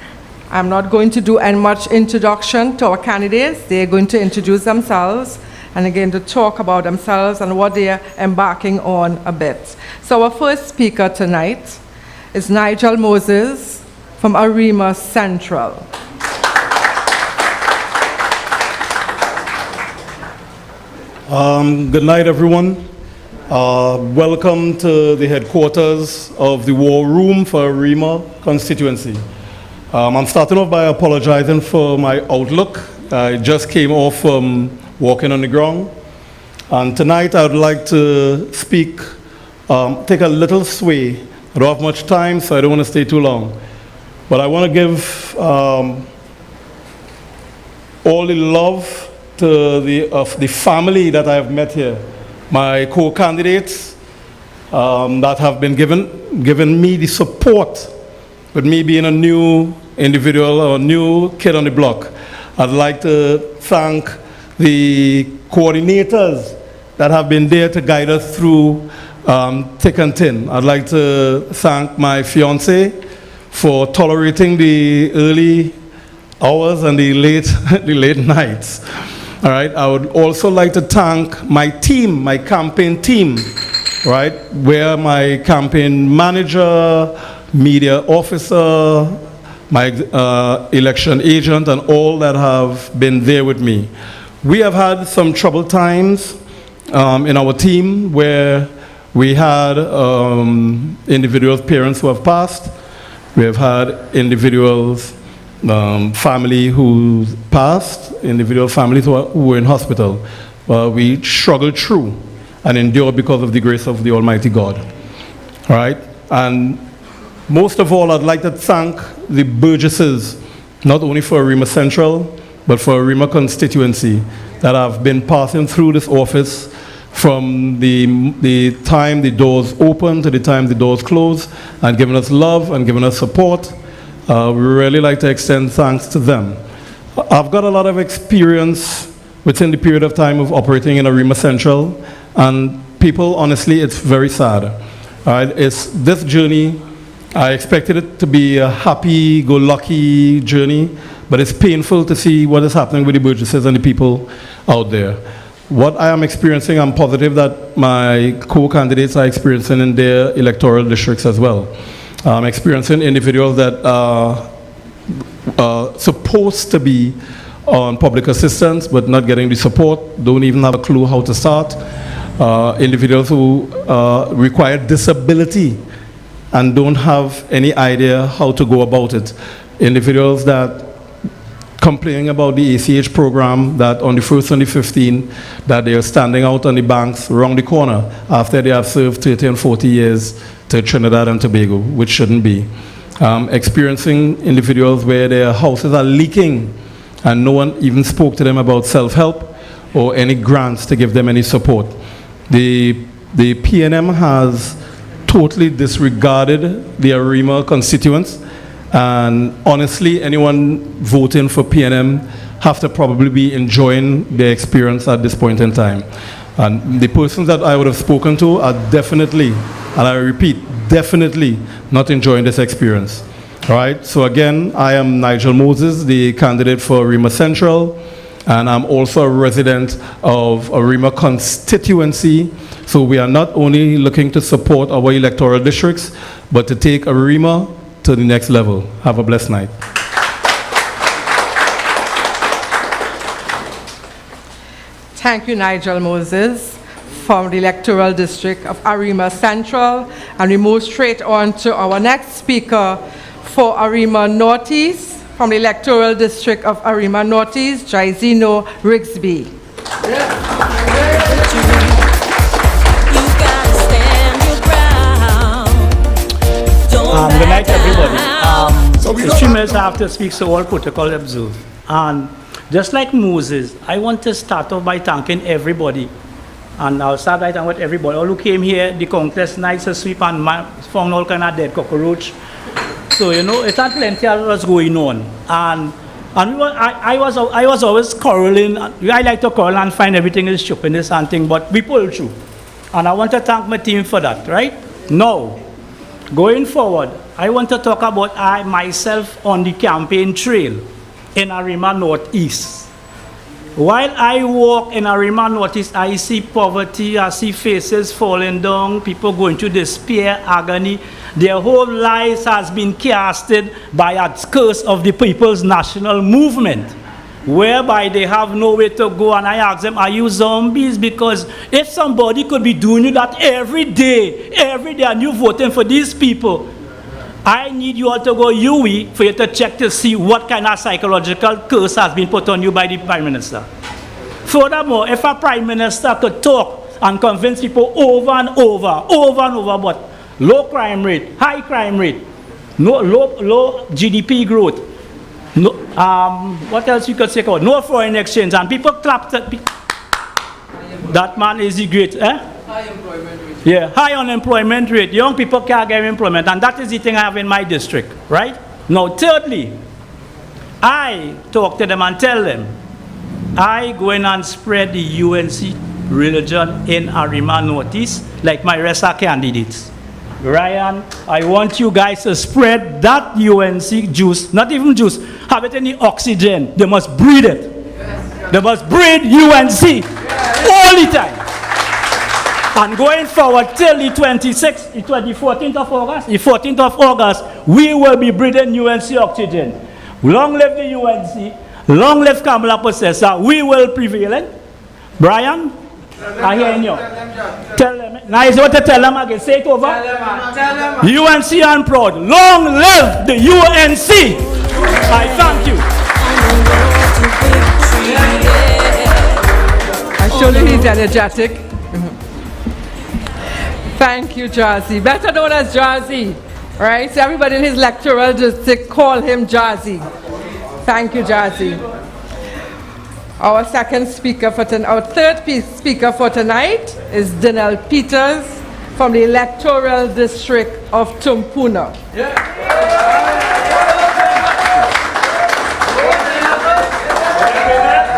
I'm not going to do any much introduction to our candidates. They're going to introduce themselves and again to talk about themselves and what they are embarking on a bit. So our first speaker tonight is Nigel Moses from Arima Central. Good night, everyone. Welcome to the headquarters of the War Room for Arima constituency. I'm starting off by apologizing for my outlook. I just came off from walking on the ground. And tonight I would like to speak, take a little sway. I don't have much time, so I don't want to stay too long. But I want to give all the love to the family that I have met here, my co-candidates that have been given me the support with me being a new individual or new kid on the block. I'd like to thank the coordinators that have been there to guide us through thick and thin. I'd like to thank my fiance for tolerating the early hours and the late nights. All right, I would also like to thank my team, my campaign team, right, where my campaign manager, media officer, my election agent, and all that have been there with me. We have had some troubled times in our team where We had individuals, parents who have passed. We have had individuals, family who passed, individual families who were in hospital. We struggled through and endured because of the grace of the Almighty God. All right? And most of all, I'd like to thank the burgesses, not only for Arima Central, but for Arima constituency, that have been passing through this office from the time the doors opened to the time the doors closed, and giving us love and giving us support. We really like to extend thanks to them. I've got a lot of experience within the period of time of operating in Arima Central, and people, honestly, it's very sad. It's this journey, I expected it to be a happy-go-lucky journey, but it's painful to see what is happening with the burgesses and the people out there. What I am experiencing, I'm positive that my co-candidates are experiencing in their electoral districts as well. I'm experiencing individuals that are supposed to be on public assistance but not getting the support, don't even have a clue how to start. Individuals who require disability and don't have any idea how to go about it. Individuals that complaining about the ACH program, that on the 1st and the 15th, that they are standing out on the banks around the corner after they have served 30 and 40 years to Trinidad and Tobago, which shouldn't be. Experiencing individuals where their houses are leaking and no one even spoke to them about self-help or any grants to give them any support. The PNM has totally disregarded the Arima constituents, and honestly, anyone voting for PNM have to probably be enjoying their experience at this point in time. And the persons that I would have spoken to are definitely, and I repeat, definitely not enjoying this experience. All right, so again, I am Nigel Moses, the candidate for Arima Central, and I'm also a resident of Arima constituency. So we are not only looking to support our electoral districts, but to take Arima to the next level. Have a blessed night. Thank you, Nigel Moses, from the electoral district of Arima Central. And we move straight on to our next speaker for Arima Northeast, from the electoral district of Arima Northeast, Jaizino Rigsby. Good night, everybody. In 3 minutes I have to speak, so all protocol observed. And just like Moses, I want to start off by thanking everybody. And I'll start by thanking with everybody. All who came here, the countless nights of sweep and found all kind of dead cockroach. So, you know, it had plenty of what's going on. And I was always quarreling. I like to quarrel and find everything is stupidness and thing, but we pull through. And I want to thank my team for that, right? Now, going forward, I want to talk about myself on the campaign trail in Arima Northeast. While I walk in Arima Northeast, I see poverty, I see faces falling down, people going through despair, agony. Their whole lives has been casted by a curse of the People's National Movement, whereby they have nowhere to go. And I ask them, are you zombies? Because if somebody could be doing you that every day, and you voting for these people, I need you all to go UE for you to check to see what kind of psychological curse has been put on you by the Prime Minister. Furthermore, if a Prime Minister could talk and convince people over and over, but low crime rate, high crime rate, low GDP growth, no, what else you could say about no foreign exchange, and people clapped at that man is the great, High employment rate. Yeah, high unemployment rate. Young people can't get employment, and that is the thing I have in my district, right? Now, thirdly, I talk to them and tell them, I go in and spread the UNC religion in Arima Northeast like my rest of candidates. Ryan, I want you guys to spread that UNC juice, not even juice, have it in the oxygen. They must breathe it. Yes. They must breathe UNC all the time. And going forward till the 14th of August, we will be breathing UNC oxygen. Long live the UNC, long live Kamala Possessor, we will prevail. Brian, I hear you. Tell them. Now is what to tell them again. Say it over. Tell them. UNC and proud. Long live the UNC. I thank you. Surely he's energetic. Thank you, Jazzy. Better known as Jazzy. Right? So everybody in his lecturer just call him Jazzy. Thank you, Jazzy. Our second speaker for our third speaker for tonight is Daniel Peters from the electoral district of Tumpuna.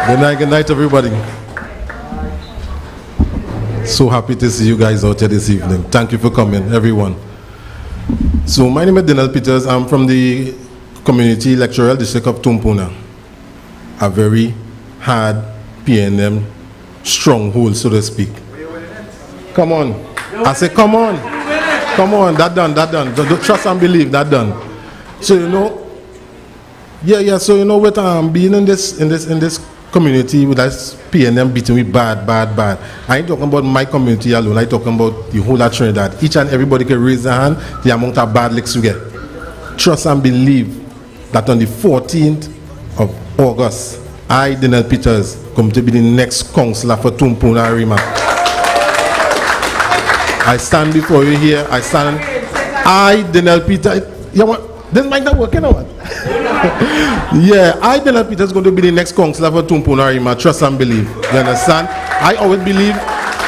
Good night, everybody. So happy to see you guys out here this evening. Thank you for coming, everyone. So my name is Daniel Peters. I'm from the community electoral district of Tumpuna, a very hard PNM stronghold, so to speak. Come on. I say, come on. Come on, that done. Don't trust and believe, that done. So you know, so you know what, being in this community with us PNM beating me bad. I ain't talking about my community alone, I talking about the whole of Trinidad. Each and everybody can raise their hand, the amount of bad licks you get. Trust and believe that on the 14th of August, I, Daniel Peters, come to be the next councillor for Tumpuna Arima. I stand before you here, I, Daniel Peters, you know what, this might not work, you know what? Yeah, I, Daniel Peters, is going to be the next councillor for Tumpuna Arima. Trust and believe. You understand? I always believe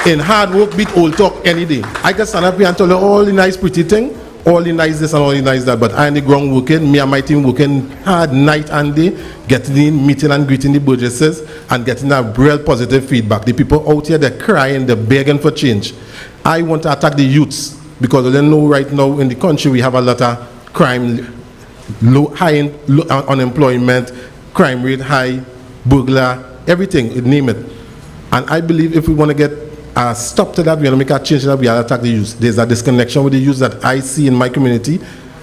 in hard work, beat old talk any day. I can stand up here and tell you all the nice pretty thing, all the nice this and all the nice that, but I am the ground working, me and my team working hard night and day, getting in, meeting and greeting the burgesses, and getting a real positive feedback. The people out here, they're crying, they're begging for change. I want to attack the youths, because they know right now in the country we have a lot of crime, high unemployment, crime rate high, burglar, everything, name it. And I believe if we want to get a stop to that, we want to make a change to that, we have to attack the youth. There's a disconnection with the youth that I see in my community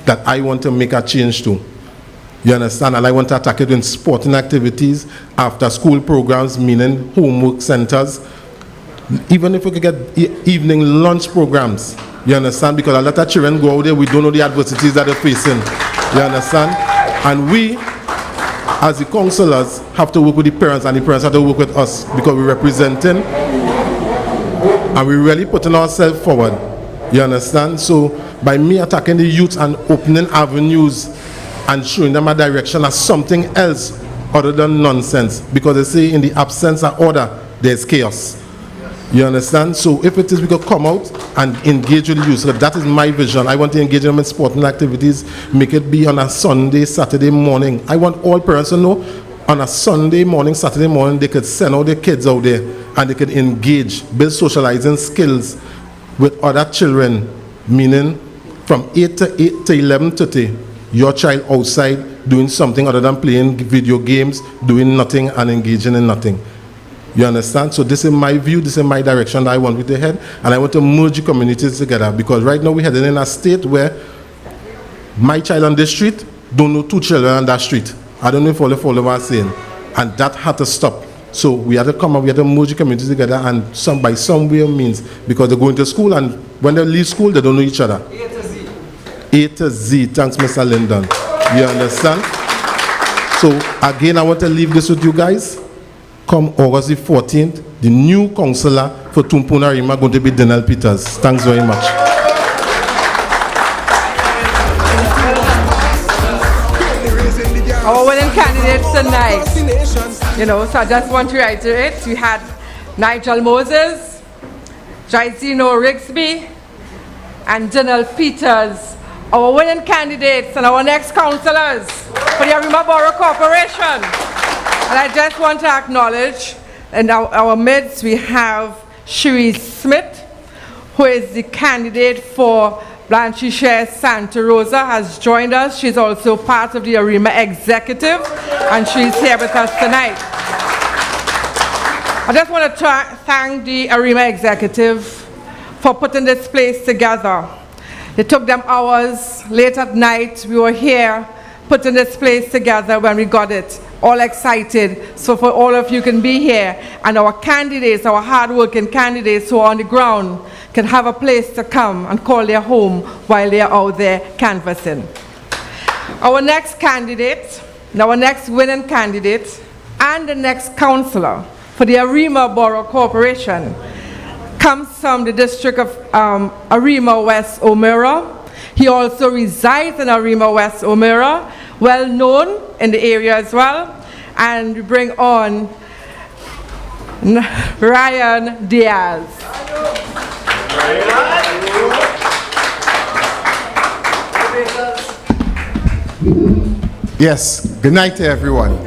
that I want to make a change to. You understand? And I want to attack it in sporting activities, after school programs, meaning homework centers, even if we could get evening lunch programs. You understand? Because a lot of children go out there, we don't know the adversities that they're facing. You understand? And we, as the councillors, have to work with the parents, and the parents have to work with us, because we're representing and we're really putting ourselves forward. You understand? So by me attacking the youth and opening avenues and showing them a direction as something else other than nonsense, because they say in the absence of order, there's chaos. You understand? So if it is, we could come out and engage with the youth. So that is my vision. I want to engage them in sporting activities, make it be on a Sunday, Saturday morning. I want all parents to know on a Sunday morning, Saturday morning, they could send all their kids out there and they could engage, build socializing skills with other children, meaning from 8 to 11:30, your child outside doing something other than playing video games, doing nothing and engaging in nothing. You understand? So this is my view, this is my direction that I want with the head, and I want to merge the communities together, because right now we're heading in a state where my child on this street don't know two children on that street. I don't know if all of what I'm saying, and that had to stop. So we had to come up, we had to merge the communities together, and by some way or means, because they're going to school, and when they leave school, they don't know each other. A to Z. A to Z. Thanks, Mr. Lyndon. You understand? So again, I want to leave this with you guys. Come August the 14th, the new councillor for Tumpuna Arima going to be Daniel Peters. Thanks very much. Our winning candidates tonight. You know, so I just want to reiterate, we had Nigel Moses, Jairzinho Rigsby, and Daniel Peters, our winning candidates and our next councillors for the Arima Borough Corporation. And I just want to acknowledge, in our midst, we have Cherie Smith, who is the candidate for Blanchishere Santa Rosa, has joined us. She's also part of the Arima executive, and she's here with us tonight. I just want to thank the Arima executive for putting this place together. It took them hours. Late at night, we were here putting this place together when we got it. All excited. So for all of you can be here, and our candidates, our hard-working candidates who are on the ground can have a place to come and call their home while they are out there canvassing. Our next candidate, our next winning candidate, and the next councillor for the Arima Borough Corporation comes from the district of Arima West O'Meara. He also resides in Arima West O'Meara, well known in the area as well. And we bring on Ryan Diaz. Yes, good night to everyone.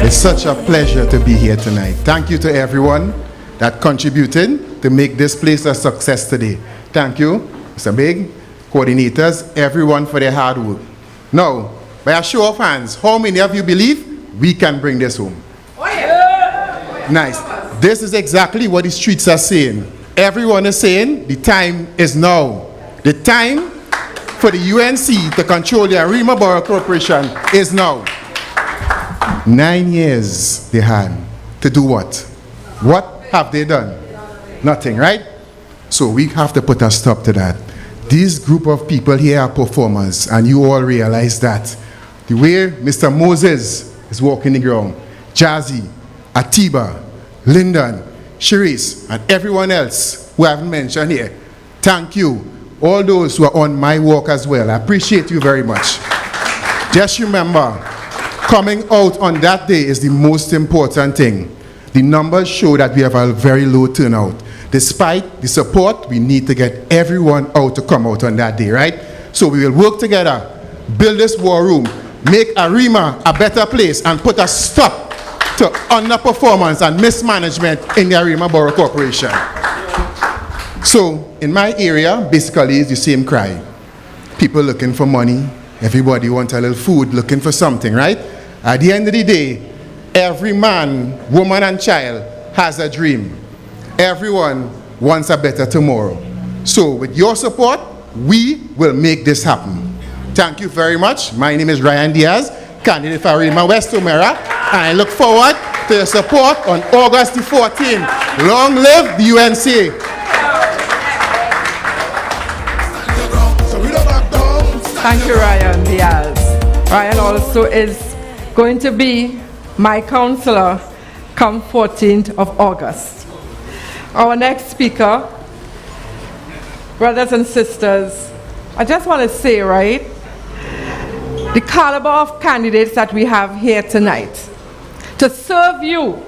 It's such a pleasure to be here tonight. Thank you to everyone that contributed to make this place a success today. Thank you, Mr. Big, coordinators, everyone for their hard work. Now, by a show of hands, how many of you believe we can bring this home? Oh, yeah. Nice. This is exactly what the streets are saying. Everyone is saying the time is now. The time for the UNC to control the Arima Borough Corporation is now. 9 years they had to do what? What have they done? Nothing, right? So we have to put a stop to that. This group of people here are performers, and you all realize that. The way Mr. Moses is walking the ground, Jazzy, Atiba, Lyndon, Sharice, and everyone else who I haven't mentioned here, thank you. All those who are on my walk as well, I appreciate you very much. Just remember, coming out on that day is the most important thing. The numbers show that we have a very low turnout. Despite the support, we need to get everyone out to come out on that day, right? So we will work together, build this war room, make Arima a better place, and put a stop to underperformance and mismanagement in the Arima Borough Corporation. So in my area, basically it's the same cry. People looking for money, everybody wants a little food, looking for something, right? At the end of the day, every man, woman, and child has a dream. Everyone wants a better tomorrow. So with your support, we will make this happen. Thank you very much. My name is Ryan Diaz, candidate for Arima West O'Meara, and I look forward to your support on August the 14th. Long live the UNC. Thank you, Ryan Diaz. Ryan also is going to be my counselor come 14th of August. Our next speaker, brothers and sisters, I just want to say, right, the caliber of candidates that we have here tonight to serve you,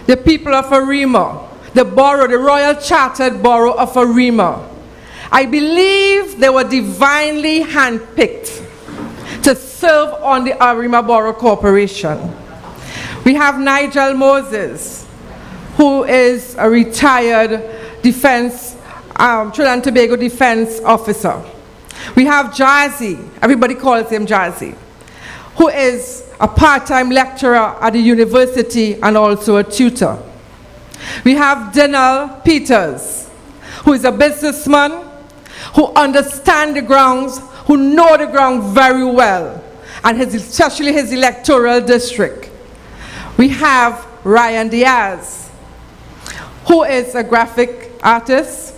the people of Arima, the borough, the Royal Chartered Borough of Arima. I believe they were divinely handpicked to serve on the Arima Borough Corporation. We have Nigel Moses, who is a retired defense, Trinidad and Tobago defense officer. We have Jazzy, everybody calls him Jazzy, who is a part-time lecturer at the university and also a tutor. We have Denal Peters, who is a businessman, who understand the grounds, who know the ground very well, and especially his electoral district. We have Ryan Diaz, who is a graphic artist.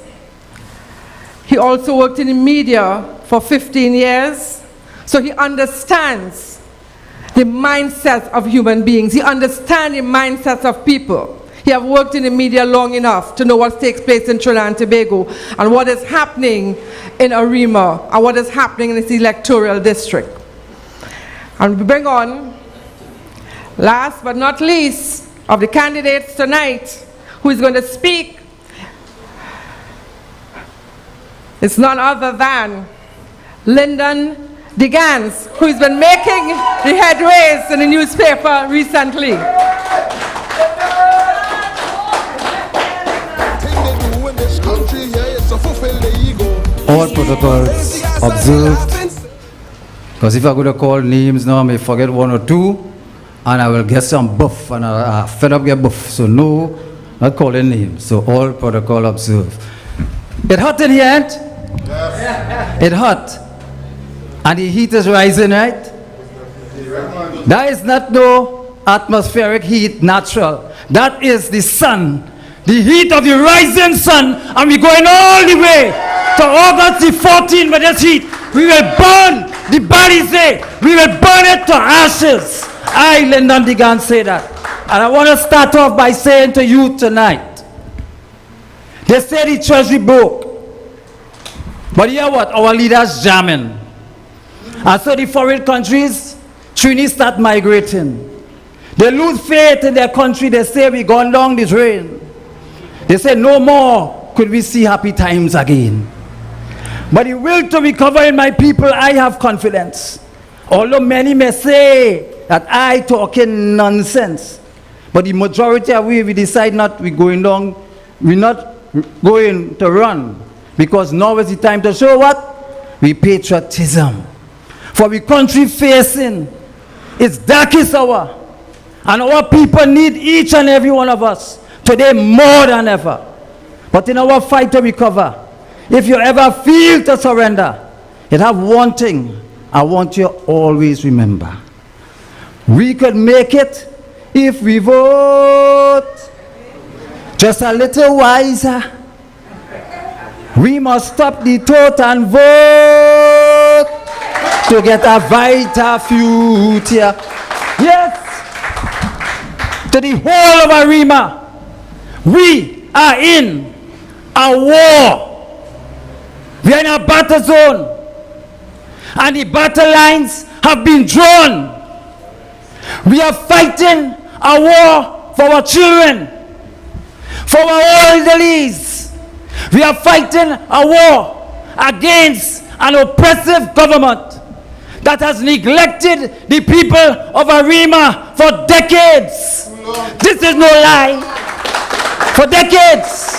He also worked in the media for 15 years, so he understands the mindset of human beings. He understands the mindsets of people. He has worked in the media long enough to know what takes place in Trinidad and Tobago and what is happening in Arima and what is happening in his electoral district. And we bring on, last but not least, of the candidates tonight, who is going to speak. It's none other than Lyndon Digans, who has been making the headways in the newspaper recently. All protocols observed, because if I'm going to call names now, I may forget one or two, and I will get some buff, and I'll fed up get buff, so no, not calling names, so all protocol observed. It hot in here, ain't? Yes. It hot, and the heat is rising, right? That is not no atmospheric heat, natural. That is the sun, the heat of the rising sun, and we're going all the way to August the 14th with this heat. We will burn, the body say, we will burn it to ashes. I, Lyndon Degan, say that. And I want to start off by saying to you tonight, they say the treasury broke. But you know what? Our leaders jamming. And so the foreign countries, Trini start migrating. They lose faith in their country. They say we gone down the drain. They say no more could we see happy times again. But the will to recover in my people, I have confidence. Although many may say that I talking nonsense. But the majority of we decide not, we're going down, we're not going to run. Because now is the time to show what? We patriotism. For we country facing its darkest hour. And our people need each and every one of us today more than ever. But in our fight to recover, if you ever feel to surrender, you have one thing I want you always remember. We could make it if we vote just a little wiser. We must stop the thought and vote to get a vital future. Yes, to the whole of Arima, we are in a war. We are in a battle zone, and the battle lines have been drawn. We are fighting a war for our children, for our elderlies. We are fighting a war against an oppressive government that has neglected the people of Arima for decades. This is no lie. For decades,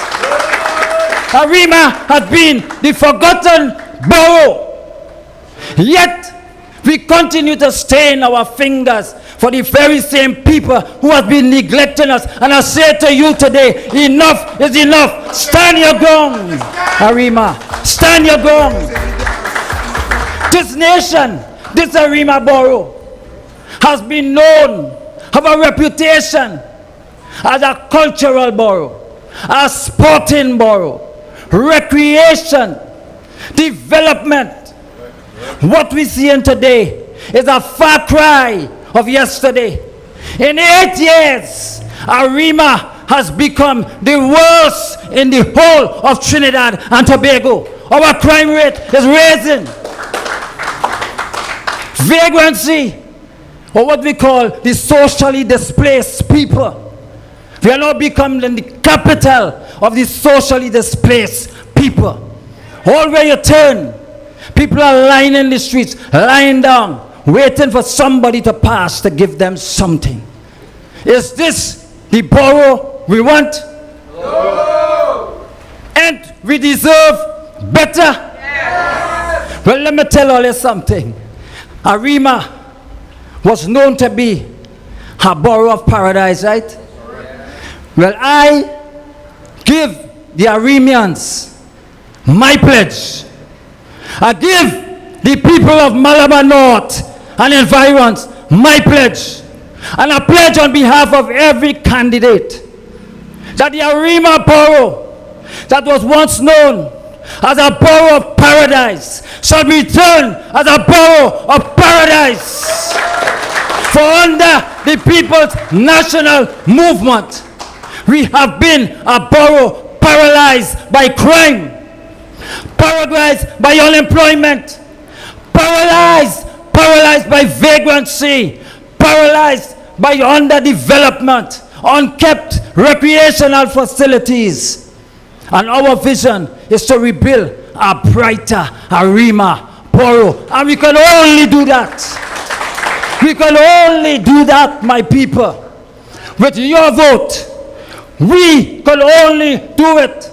Arima has been the forgotten borough. Yet, we continue to stain our fingers for the very same people who have been neglecting us. And I say to you today, enough is enough. Stand your ground, Arima. Stand your ground. This nation, this Arima borough, has been known, have a reputation as a cultural borough, a sporting borough, recreation, development. What we see in today is a far cry of yesterday. In 8 years, Arima has become the worst in the whole of Trinidad and Tobago. Our crime rate is rising. Vagrancy, or what we call the socially displaced people. We are now becoming the capital of the socially displaced people. All where you turn, people are lying in the streets, lying down, waiting for somebody to pass to give them something. Is this the borough we want? No. And we deserve better? Yes. Well, let me tell you something. Arima was known to be a borough of paradise, right? Well, I give the Arimians my pledge. I give the people of Malabar North and environs my pledge. And I pledge on behalf of every candidate that the Arima borough that was once known as a borough of paradise shall return as a borough of paradise. For under the People's National Movement, we have been a borough paralyzed by crime, paralyzed by unemployment, paralyzed by vagrancy, paralyzed by underdevelopment, unkept recreational facilities. And our vision is to rebuild a brighter Arima borough. And we can only do that. We can only do that, my people. With your vote, we can only do it.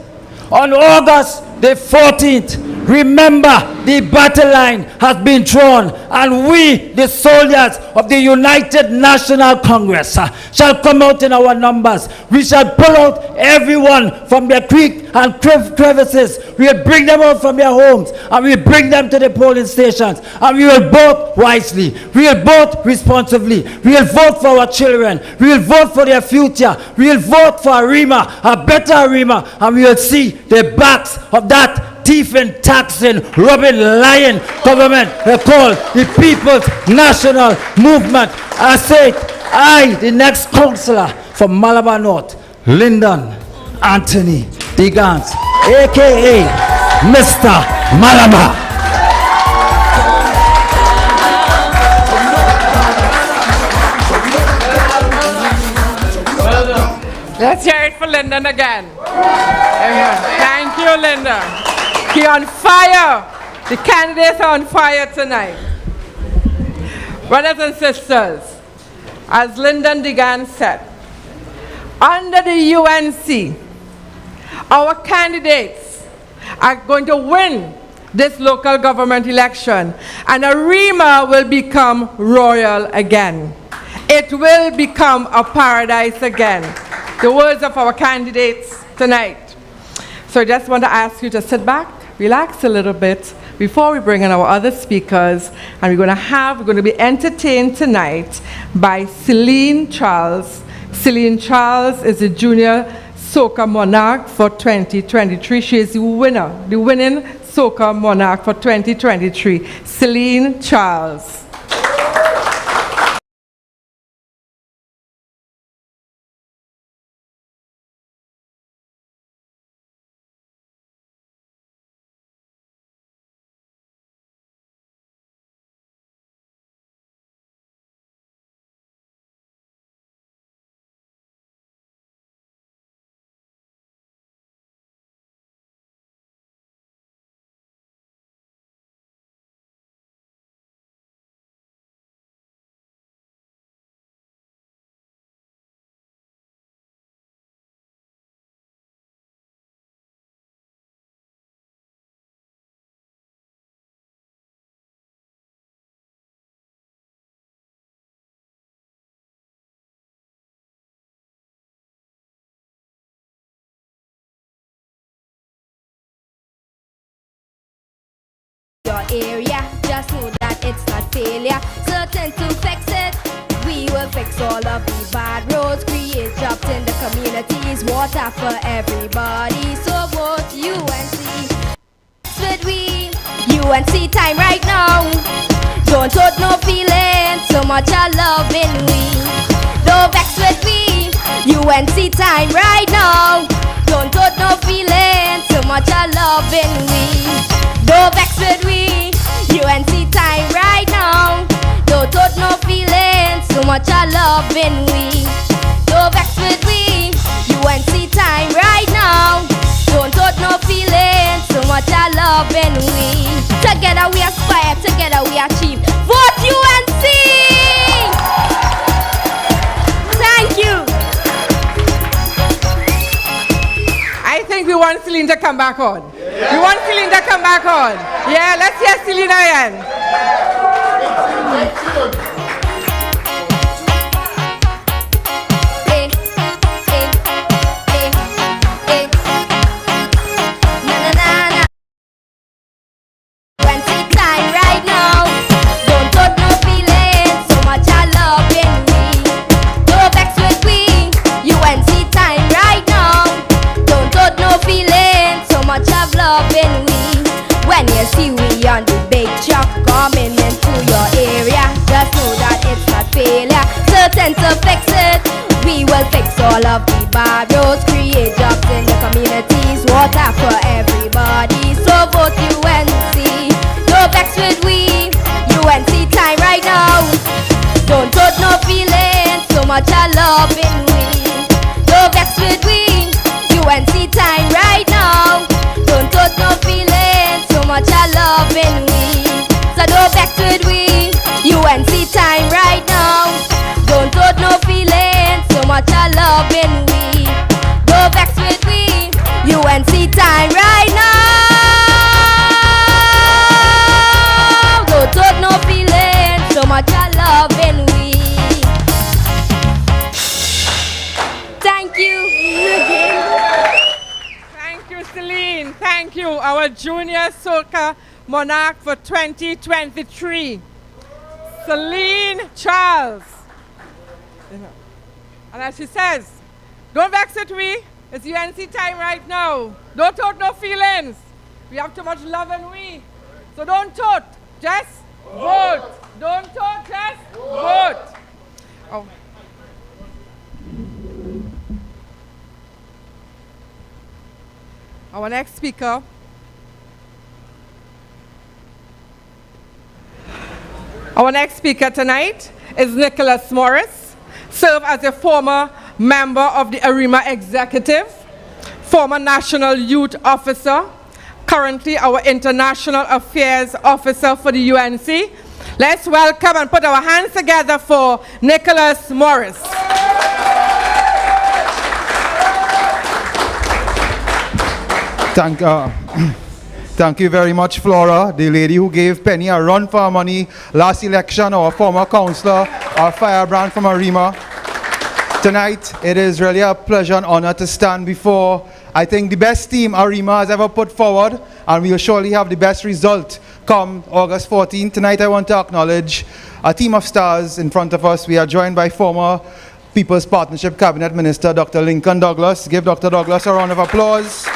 On August the 14th, Remember, the battle line has been drawn, and we, the soldiers of the United National Congress, shall come out in our numbers. We shall pull out everyone from their creek and crevices. We will bring them out from their homes, and we will bring them to the polling stations, and we will vote wisely. We will vote responsibly. We will vote for our children. We will vote for their future. We will vote for Arima, a better Arima, and we will see the backs of that thieving, taxing, robbing, lying government they call the People's National Movement. I say, I, the next councillor from Malabar North, Lyndon Anthony Digans, aka Mr. Malabar. Let's hear it for Lyndon again. Thank you, Lyndon. He on fire. The candidates are on fire tonight. Brothers and sisters, as Lyndon Degan said, under the UNC, our candidates are going to win this local government election, and Arima will become royal again. It will become a paradise again. The words of our candidates tonight. So I just want to ask you to sit back, relax a little bit before we bring in our other speakers, and we're going to be entertained tonight by Celine Charles. Celine Charles is the junior soca monarch for 2023. She is the winning soca monarch for 2023. Celine Charles. Your area, just know that it's not failure. Certain to fix it, we will fix all of the bad roads, create jobs in the communities, water for everybody. So vote UNC. With we, UNC time right now. Don't vote no feelings, so much I love in we. Don't vex with we, UNC time right now. Don't vote no feelings, so much I love in we. Don't vex with we, UNC time right now. Don't vote no feelings, so much I love in we. Don't vex with we, UNC time right now. Don't vote no feelings, so much I love in we. Together we aspire, together we achieve. Vote UNC! Thank you. I think we want Celine to come back on. We want Celine to come back on. Yeah, let's hear Celine again. See we on the big truck coming into your area. Just know that it's not failure. Certain to fix it, we will fix all of the bad roads, create jobs in the communities, water for everybody. So vote UNC. No vex with we, UNC time right now. Don't vote no feelings, so much I love in we. No vex with we, UNC time right now. Don't vote no feelings, so much I love in we. So don't vex with we, UNC time right now. Don't vote no feelings, so much I love in we. Don't vex with we, UNC time right now. Junior Soca Monarch for 2023, Celine Charles. And as she says, don't vex it, it's UNC time right now. Don't tote no feelings. We have too much love and we. So don't tote, just vote. Don't tote, just vote. Oh. Our next speaker tonight is Nicholas Morris, served as a former member of the Arima Executive, former National Youth Officer, currently our International Affairs Officer for the UNC. Let's welcome and put our hands together for Nicholas Morris. Thank you very much, Flora, the lady who gave Penny a run for her money last election, our former councillor, our firebrand from Arima. Tonight, it is really a pleasure and honor to stand before, I think, the best team Arima has ever put forward, and we will surely have the best result come August 14th. Tonight, I want to acknowledge a team of stars in front of us. We are joined by former People's Partnership Cabinet Minister, Dr. Lincoln Douglas. Give Dr. Douglas a round of applause.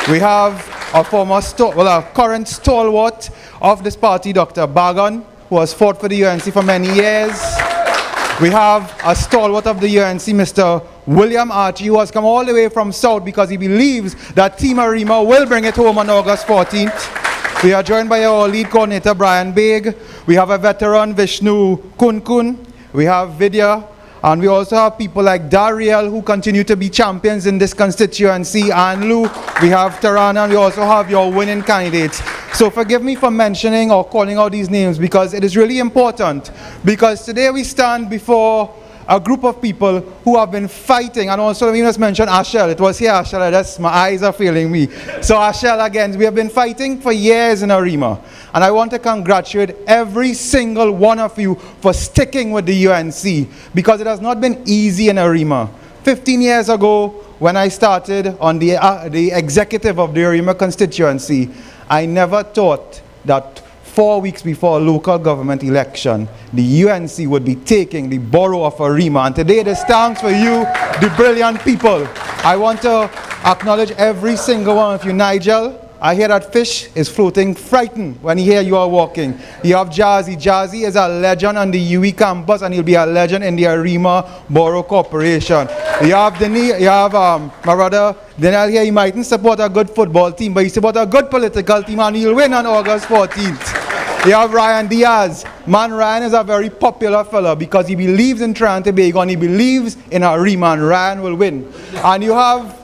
We have a current stalwart of this party, Dr. Bagan, who has fought for the UNC for many years. We have a stalwart of the UNC, Mr. William Archie, who has come all the way from South because he believes that Team Arima will bring it home on August 14th. We are joined by our lead coordinator, Brian Baig. We have a veteran, Vishnu Kunkun. We have Vidya. And we also have people like Dariel, who continue to be champions in this constituency, and Lou. We have Tarana, and we also have your winning candidates. So forgive me for mentioning or calling out these names because it is really important. Because today we stand before a group of people who have been fighting, and also we must mention Ashel. It was here, Ashel, that's, my eyes are failing me. So Ashel, again, we have been fighting for years in Arima. And I want to congratulate every single one of you for sticking with the UNC, because it has not been easy in Arima. 15 years ago, when I started on the executive of the Arima constituency, I never thought that 4 weeks before a local government election, the UNC would be taking the borough of Arima. And today, this stands for you, the brilliant people. I want to acknowledge every single one of you. Nigel, I hear that fish is floating frightened when he hear you are walking. You have Jazzy. Jazzy is a legend on the UE campus, and he'll be a legend in the Arima Borough Corporation. You have my brother Daniel here. He mightn't support a good football team, but he support a good political team, and he'll win on August 14th. You have Ryan Diaz. Man, Ryan is a very popular fella because he believes in Trinidad and Tobago and he believes in Arima, and Ryan will win. And you have,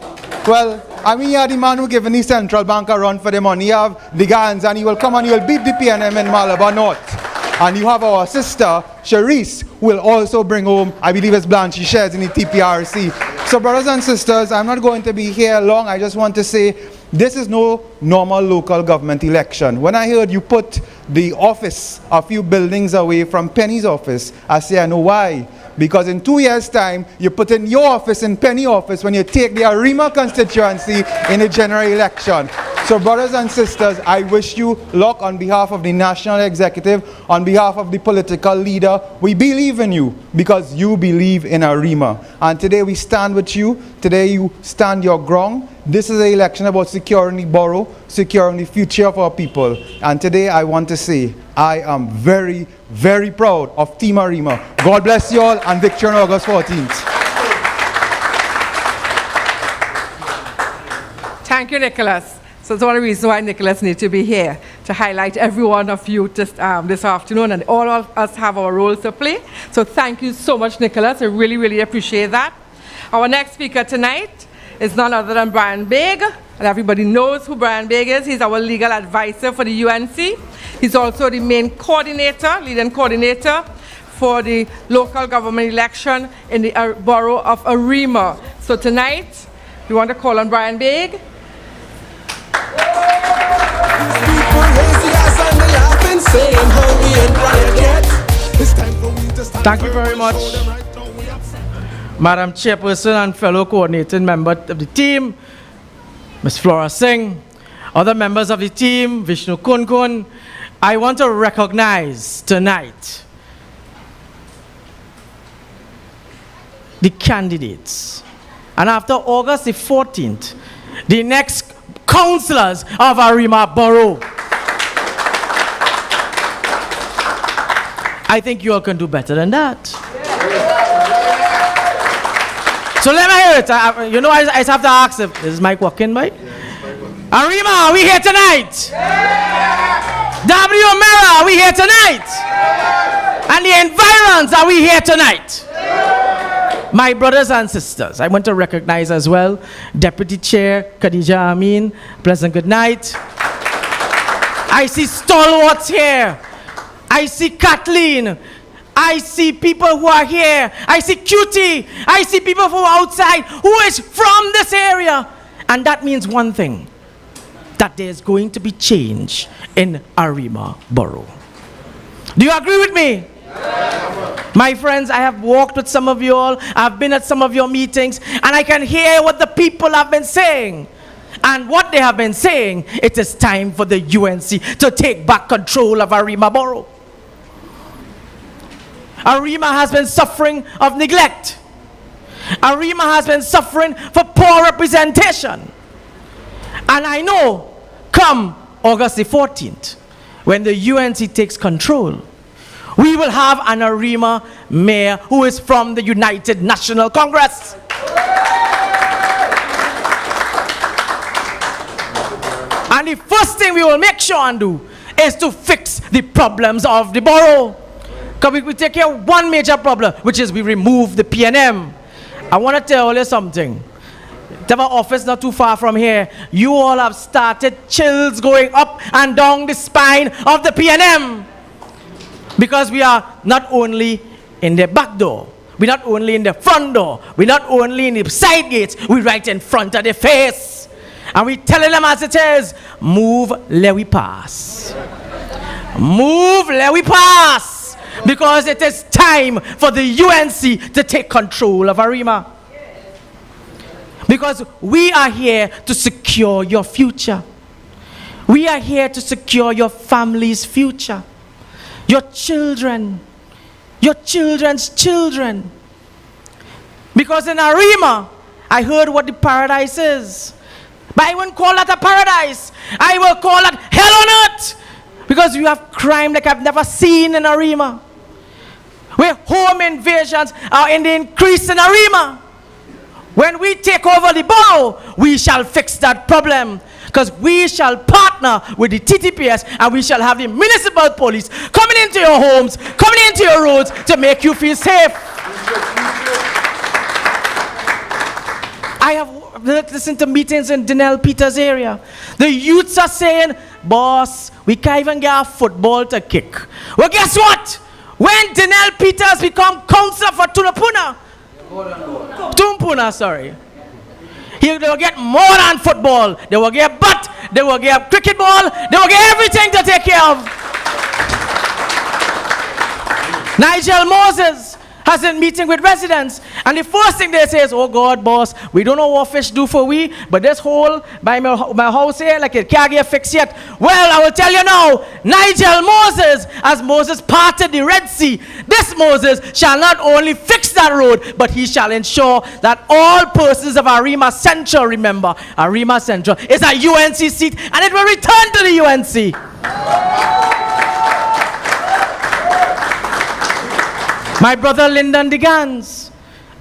well, I mean, you are the man who given the central bank a run for the money. You have the Gans, and he will come and he will beat the PNM in Malabar North. And you have our sister, Charisse, who will also bring home, I believe it's Blanche, she shares in the TPRC. So brothers and sisters, I'm not going to be here long. I just want to say, this is no normal local government election. When I heard you put the office a few buildings away from Penny's office, I say I know why. Because in 2 years' time, you put in your office in Penny office when you take the Arima constituency in the general election. So brothers and sisters, I wish you luck on behalf of the national executive, on behalf of the political leader. We believe in you because you believe in Arima. And today we stand with you. Today you stand your ground. This is an election about securing the borough, securing the future of our people. And today I want to say, I am very, very proud of Team Arima. God bless you all, and victory on August 14th. Thank you, Nicholas. So that's one of the reasons why Nicholas needs to be here, to highlight every one of you this afternoon, and all of us have our roles to play. So thank you so much, Nicholas. I really, really appreciate that. Our next speaker tonight is none other than Brian Baig, and everybody knows who Brian Baig is. He's our legal advisor for the UNC. He's also the main coordinator, leading coordinator for the local government election in the borough of Arima. So tonight, we want to call on Brian Baig. Thank you very much, Madam Chairperson and fellow coordinating member of the team, Ms. Flora Singh. other members of the team, Vishnu Kunkun, I want to recognize tonight the candidates. And after August the 14th, the next councillors of Arima Borough. I think you all can do better than that. So let me hear it. I just have to ask if is Mike working, Mike? Arima, are we here tonight? W. Mera, are we here tonight? And the environs, are we here tonight? My brothers and sisters, I want to recognize as well Deputy Chair Khadija Amin. Pleasant good night. I see stalwarts here. I see Kathleen. I see people who are here. I see Cutie. I see people from outside who is from this area. And that means one thing, that there's going to be change in Arima Borough. Do you agree with me? My friends, I have walked with some of you all. I've been at some of your meetings, and I can hear what the people have been saying. And what they have been saying, it is time for the UNC to take back control of Arima Borough. Arima has been suffering of neglect. Arima has been suffering for poor representation. And I know, come August the 14th, when the UNC takes control, we will have an Arima mayor who is from the United National Congress. And the first thing we will make sure and do is to fix the problems of the borough. Because we take care of one major problem, which is we remove the PNM. I want to tell you something. They have an office not too far from here. You all have started chills going up and down the spine of the PNM. Because we are not only in the back door, we're not only in the front door, we're not only in the side gates, we're right in front of the face. And we're telling them as it is, move, let we pass. Move, let we pass. Because it is time for the UNC to take control of Arima. Because we are here to secure your future. We are here to secure your family's future. Your children. Your children's children. Because in Arima, I heard what the paradise is. But I won't call that a paradise. I will call it hell on earth. Because you have crime like I've never seen in Arima. Where home invasions are in the increase in Arima. When we take over the borough, we shall fix that problem. Because we shall partner with the TTPS and we shall have the municipal police coming into your homes, coming into your roads to make you feel safe. I have listened to meetings in Denell Peters area. The youths are saying, boss, we can't even get our football to kick. Well, guess what? When Denell Peters become councillor for Tumpuna, sorry. They will get more than football. They will get bat, they will get cricket ball, they will get everything to take care of. Nigel Moses has been meeting with residents, and the first thing they say is, oh God, boss, we don't know what fish do for we, but this hole by my house here, like it can't get fixed yet. Well, I will tell you now, Nigel Moses, as Moses parted the Red Sea, this Moses shall not only fix that road, but he shall ensure that all persons of Arima Central, remember, Arima Central is a UNC seat, and it will return to the UNC. My brother Lyndon Digans,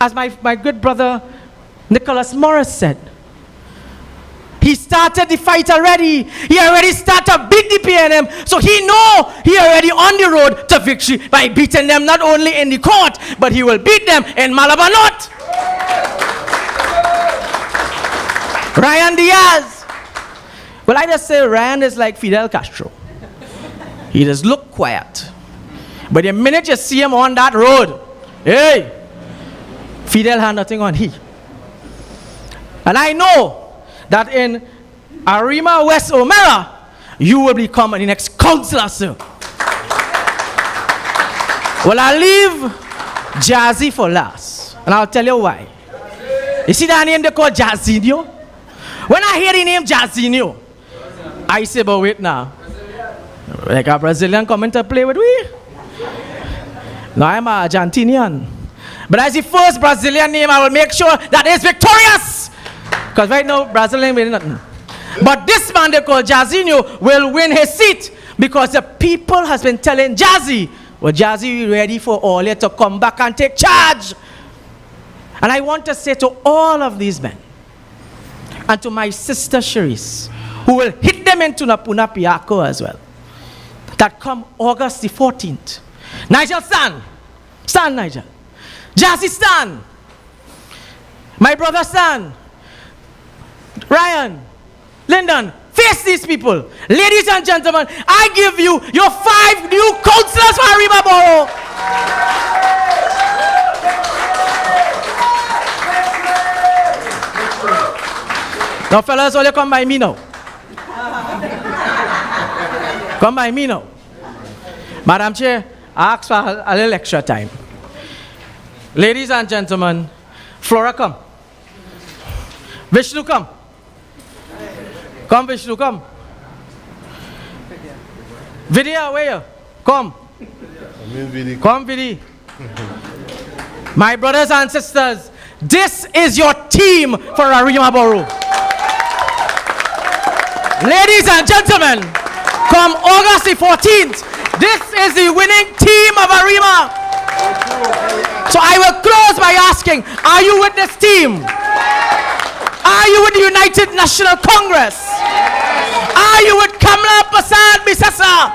as my good brother Nicholas Morris said, he started the fight already. He already started to beat the PNM. So he know he already on the road to victory by beating them not only in the court, but he will beat them in Malabar North. Ryan Diaz. Well, I just say Ryan is like Fidel Castro. He just look quiet. But the minute you see him on that road, hey, Fidel had nothing on he. And I know that in Arima West Omera, you will become the next councillor, sir. Well, I'll leave Jazzy for last. And I'll tell you why. You see that name they call Jazzinho? When I hear the name Jazzinho, I say about it now. Like a Brazilian coming to play with we. No, I'm a Argentinian. But as the first Brazilian name, I will make sure that it's victorious. Because right now, Brazilian winning nothing. But this man they call Jazinho will win his seat because the people has been telling Jazzy, well, Jazzy, we ready for all you to come back and take charge. And I want to say to all of these men, and to my sister Cherise, who will hit them into Tumpuna Piako as well, that come August the 14th. Nigel, stand. Stand, Nigel. Jazzy, stand. My brother, stand. Ryan, Lyndon, face these people. Ladies and gentlemen, I give you your 5 new councillors for Arima Borough. Now, fellas, all you come by me now. Come by me now. Madam Chair, I ask for a little extra time. Ladies and gentlemen, Flora, come. Vishnu, come. Come, Vishnu, come. Vidya, where you? Come. Come, Vidya. My brothers and sisters, this is your team for Arima Borough. Ladies and gentlemen, come August the 14th, this is the winning team of Arima. So I will close by asking, are you with this team? Are you with the United National Congress? Are you with Kamala Prasad Bisesa,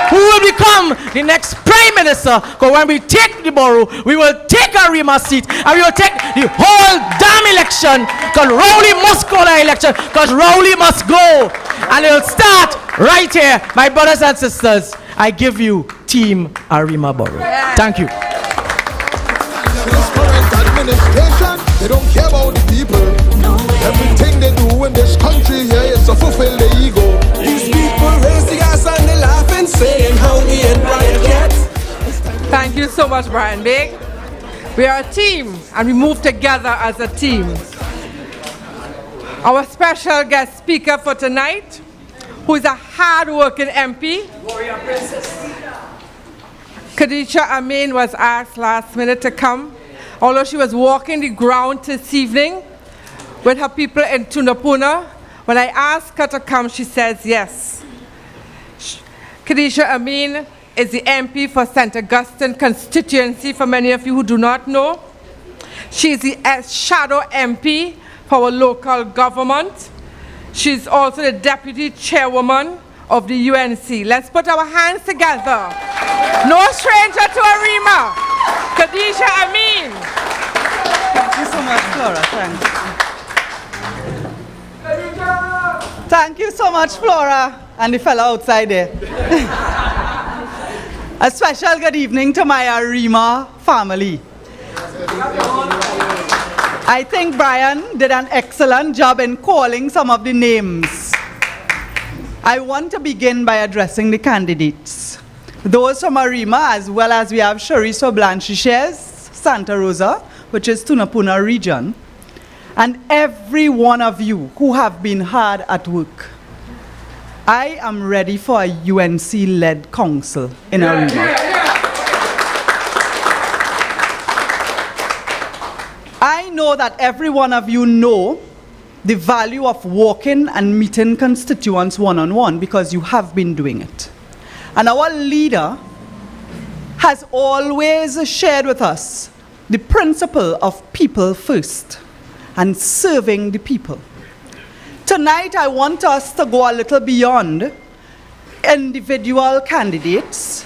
who will become the next Prime Minister? Because when we take the borough, we will take Arima seat and we will take the whole damn election, because Rowley must go to election, because Rowley must go. And it will start right here. My brothers and sisters, I give you Team Arima Borough. Thank you. This current administration, they don't care about the people. Everything they do in this country here is to fulfill their ego. These people raise the ass and they laugh and saying how we and Brian get. Thank you so much, Brian Big. We are a team and we move together as a team. Our special guest speaker for tonight, who is a hard-working MP. Warrior Princess. Khadija Amin was asked last minute to come, although she was walking the ground this evening with her people in Tumpuna. When I asked her to come, she says yes. Khadija Amin is the MP for St. Augustine constituency, for many of you who do not know. She is the shadow MP for our local government. She's also the deputy chairwoman of the UNC. Let's put our hands together. No stranger to Arima, Khadija Amin. Thank you so much, Flora. Thanks. Thank you so much, Flora, and the fellow outside there. A special good evening to my Arima family. I think Brian did an excellent job in calling some of the names. I want to begin by addressing the candidates. Those from Arima, as well as we have Cherise Blanchishes, Santa Rosa, which is Tumpuna region, and every one of you who have been hard at work. I am ready for a UNC-led council in Arima. I know that every one of you know the value of walking and meeting constituents one-on-one because you have been doing it. And our leader has always shared with us the principle of people first and serving the people. Tonight, I want us to go a little beyond individual candidates,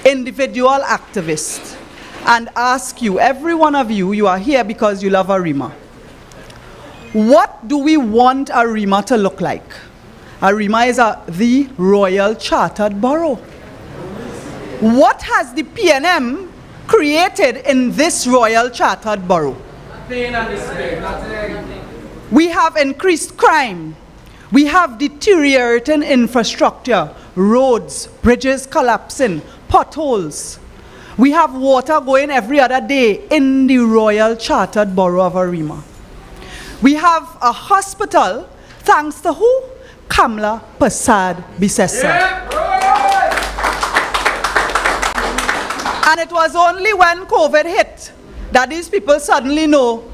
individual activists, and ask you, every one of you, you are here because you love Arima. What do we want Arima to look like? Arima is the Royal Chartered Borough. What has the PNM created in this Royal Chartered Borough? We have increased crime. We have deteriorating infrastructure, roads, bridges collapsing, potholes. We have water going every other day in the Royal Chartered Borough of Arima. We have a hospital, thanks to who? Kamla Persad Bisesa. And it was only when COVID hit that these people suddenly know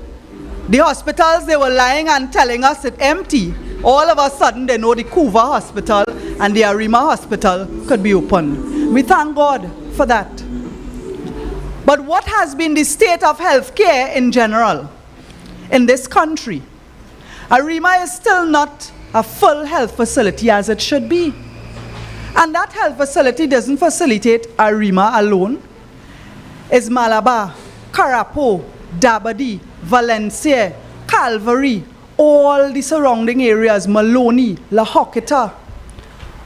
the hospitals they were lying and telling us it empty. All of a sudden they know the Kuva Hospital and the Arima Hospital could be opened. We thank God for that. But what has been the state of healthcare in general in this country? Arima is still not a full health facility as it should be. And that health facility doesn't facilitate Arima alone. It's Malabar, Karapo, Dabadi, Valencia, Calvary, all the surrounding areas, Maloney, La Hoketa,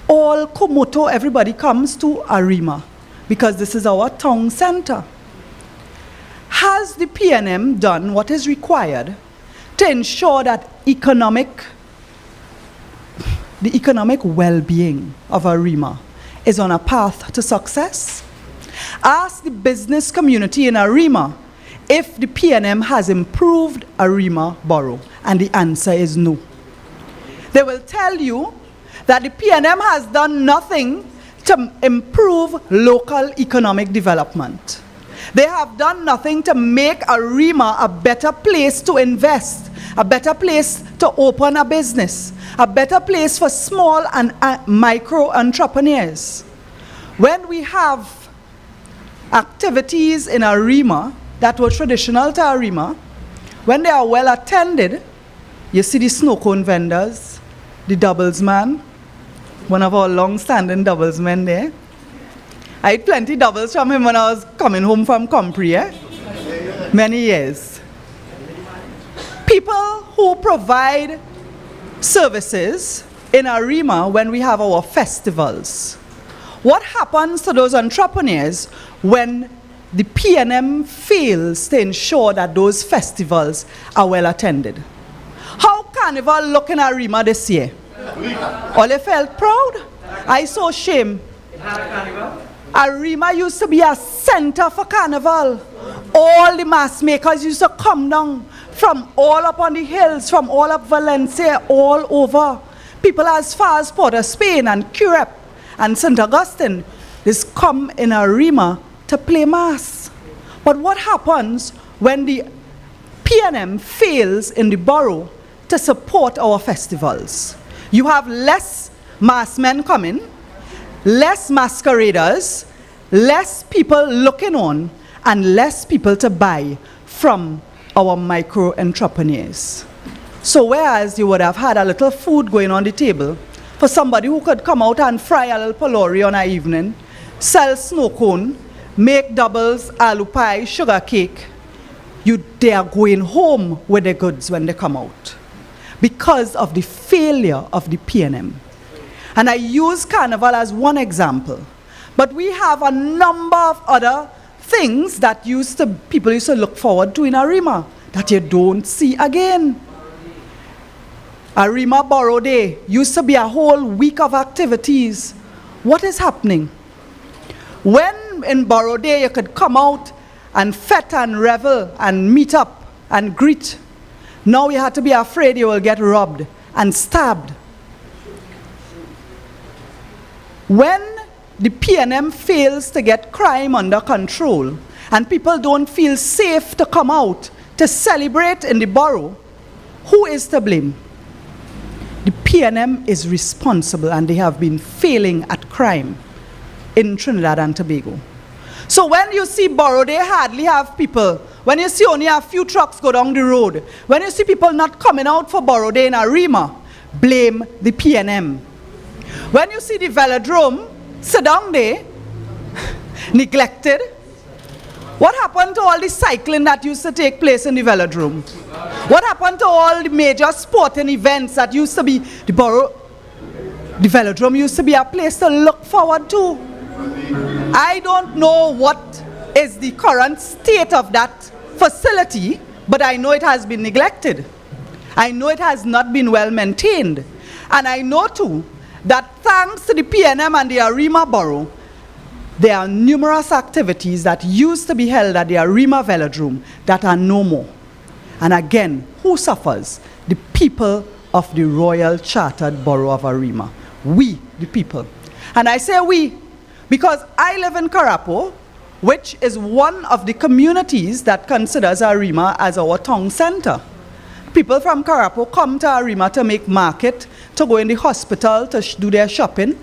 all Komoto, everybody comes to Arima because this is our town center. Has the PNM done what is required to ensure that the economic well-being of Arima is on a path to success? Ask the business community in Arima if the PNM has improved Arima Borough, and the answer is no. They will tell you that the PNM has done nothing to improve local economic development. They have done nothing to make Arima a better place to invest, a better place to open a business, a better place for small and micro entrepreneurs. When we have activities in Arima that were traditional to Arima, when they are well attended, you see the snow cone vendors, the doubles man, one of our long-standing doubles men there. I ate plenty doubles from him when I was coming home from Compre, many years. People who provide services in Arima when we have our festivals. What happens to those entrepreneurs when the PNM fails to ensure that those festivals are well attended? How Carnival look in Arima this year? All they felt proud? I saw shame. Arima used to be a center for Carnival. All the mask makers used to come down from all up on the hills, from all up Valencia, all over. People as far as Port of Spain and Curep and St. Augustine just come in Arima to play mass. But what happens when the PNM fails in the borough to support our festivals? You have less masked men coming, less masqueraders, less people looking on, and less people to buy from our micro entrepreneurs. So whereas you would have had a little food going on the table for somebody who could come out and fry a little polori on an evening, sell snow cone, make doubles, aloo pie, sugar cake, they are going home with the goods when they come out because of the failure of the PNM. And I use Carnival as one example. But we have a number of other things that people used to look forward to in Arima that you don't see again. Arima Borough Day used to be a whole week of activities. What is happening? When in Borough Day you could come out and fet and revel and meet up and greet, now you have to be afraid you will get robbed and stabbed. When the PNM fails to get crime under control and people don't feel safe to come out to celebrate in the borough, who is to blame? The PNM is responsible, and they have been failing at crime in Trinidad and Tobago. So when you see Borough Day hardly have people, when you see only a few trucks go down the road, when you see people not coming out for Borough Day in Arima, blame the PNM. When you see the velodrome sit down there, neglected, what happened to all the cycling that used to take place in the velodrome? What happened to all the major sporting events that used to be the velodrome used to be a place to look forward to? I don't know what is the current state of that facility, but I know it has been neglected. I know it has not been well maintained. And I know too that thanks to the PNM and the Arima Borough, there are numerous activities that used to be held at the Arima Velodrome that are no more. And again, who suffers? The people of the Royal Chartered Borough of Arima. We, the people. And I say we because I live in Karapo, which is one of the communities that considers Arima as our town center. People from Karapo come to Arima to make market, to go in the hospital, to do their shopping.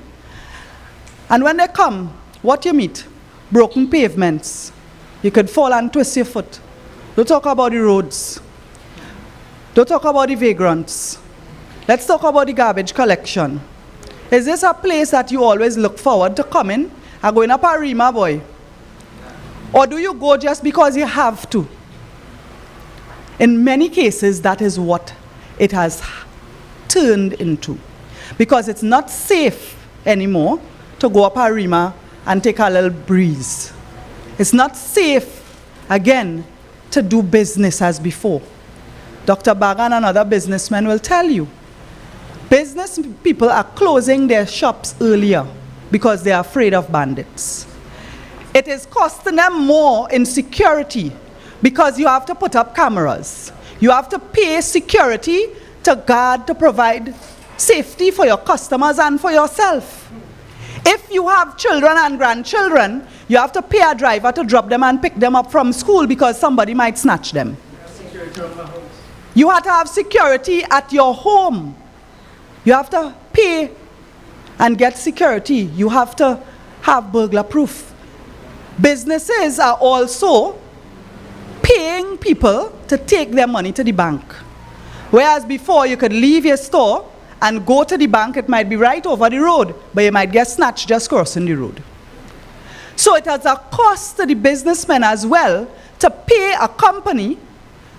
And when they come, what you meet? Broken pavements. You could fall and twist your foot. Don't talk about the roads. Don't talk about the vagrants. Let's talk about the garbage collection. Is this a place that you always look forward to coming and going up Arima, boy? Or do you go just because you have to? In many cases, that is what it has turned into. Because it's not safe anymore to go up Arima and take a little breeze. It's not safe, again, to do business as before. Dr. Bagan and other businessmen will tell you. Business people are closing their shops earlier because they are afraid of bandits. It is costing them more in security because you have to put up cameras. You have to pay security to guard, to provide safety for your customers and for yourself. If you have children and grandchildren, you have to pay a driver to drop them and pick them up from school because somebody might snatch them. You have to have security at your home. You have to pay and get security. You have to have burglar proof. Businesses are also paying people to take their money to the bank. Whereas before you could leave your store and go to the bank, it might be right over the road, but you might get snatched just crossing the road. So it has a cost to the businessmen as well to pay a company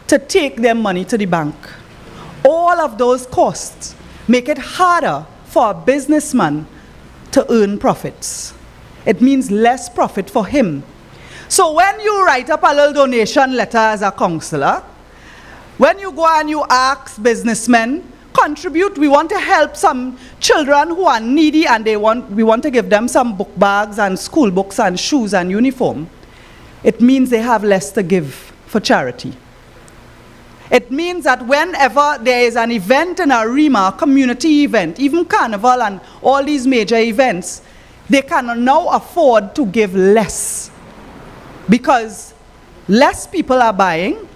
to take their money to the bank. All of those costs make it harder for a businessman to earn profits. It means less profit for him. So when you write up a little donation letter as a councillor, when you go and you ask businessmen, contribute, we want to help some children who are needy and we want to give them some book bags and school books and shoes and uniform, it means they have less to give for charity. It means that whenever there is an event in Arima, a community event, even Carnival and all these major events, they can now afford to give less. Because less people are buying,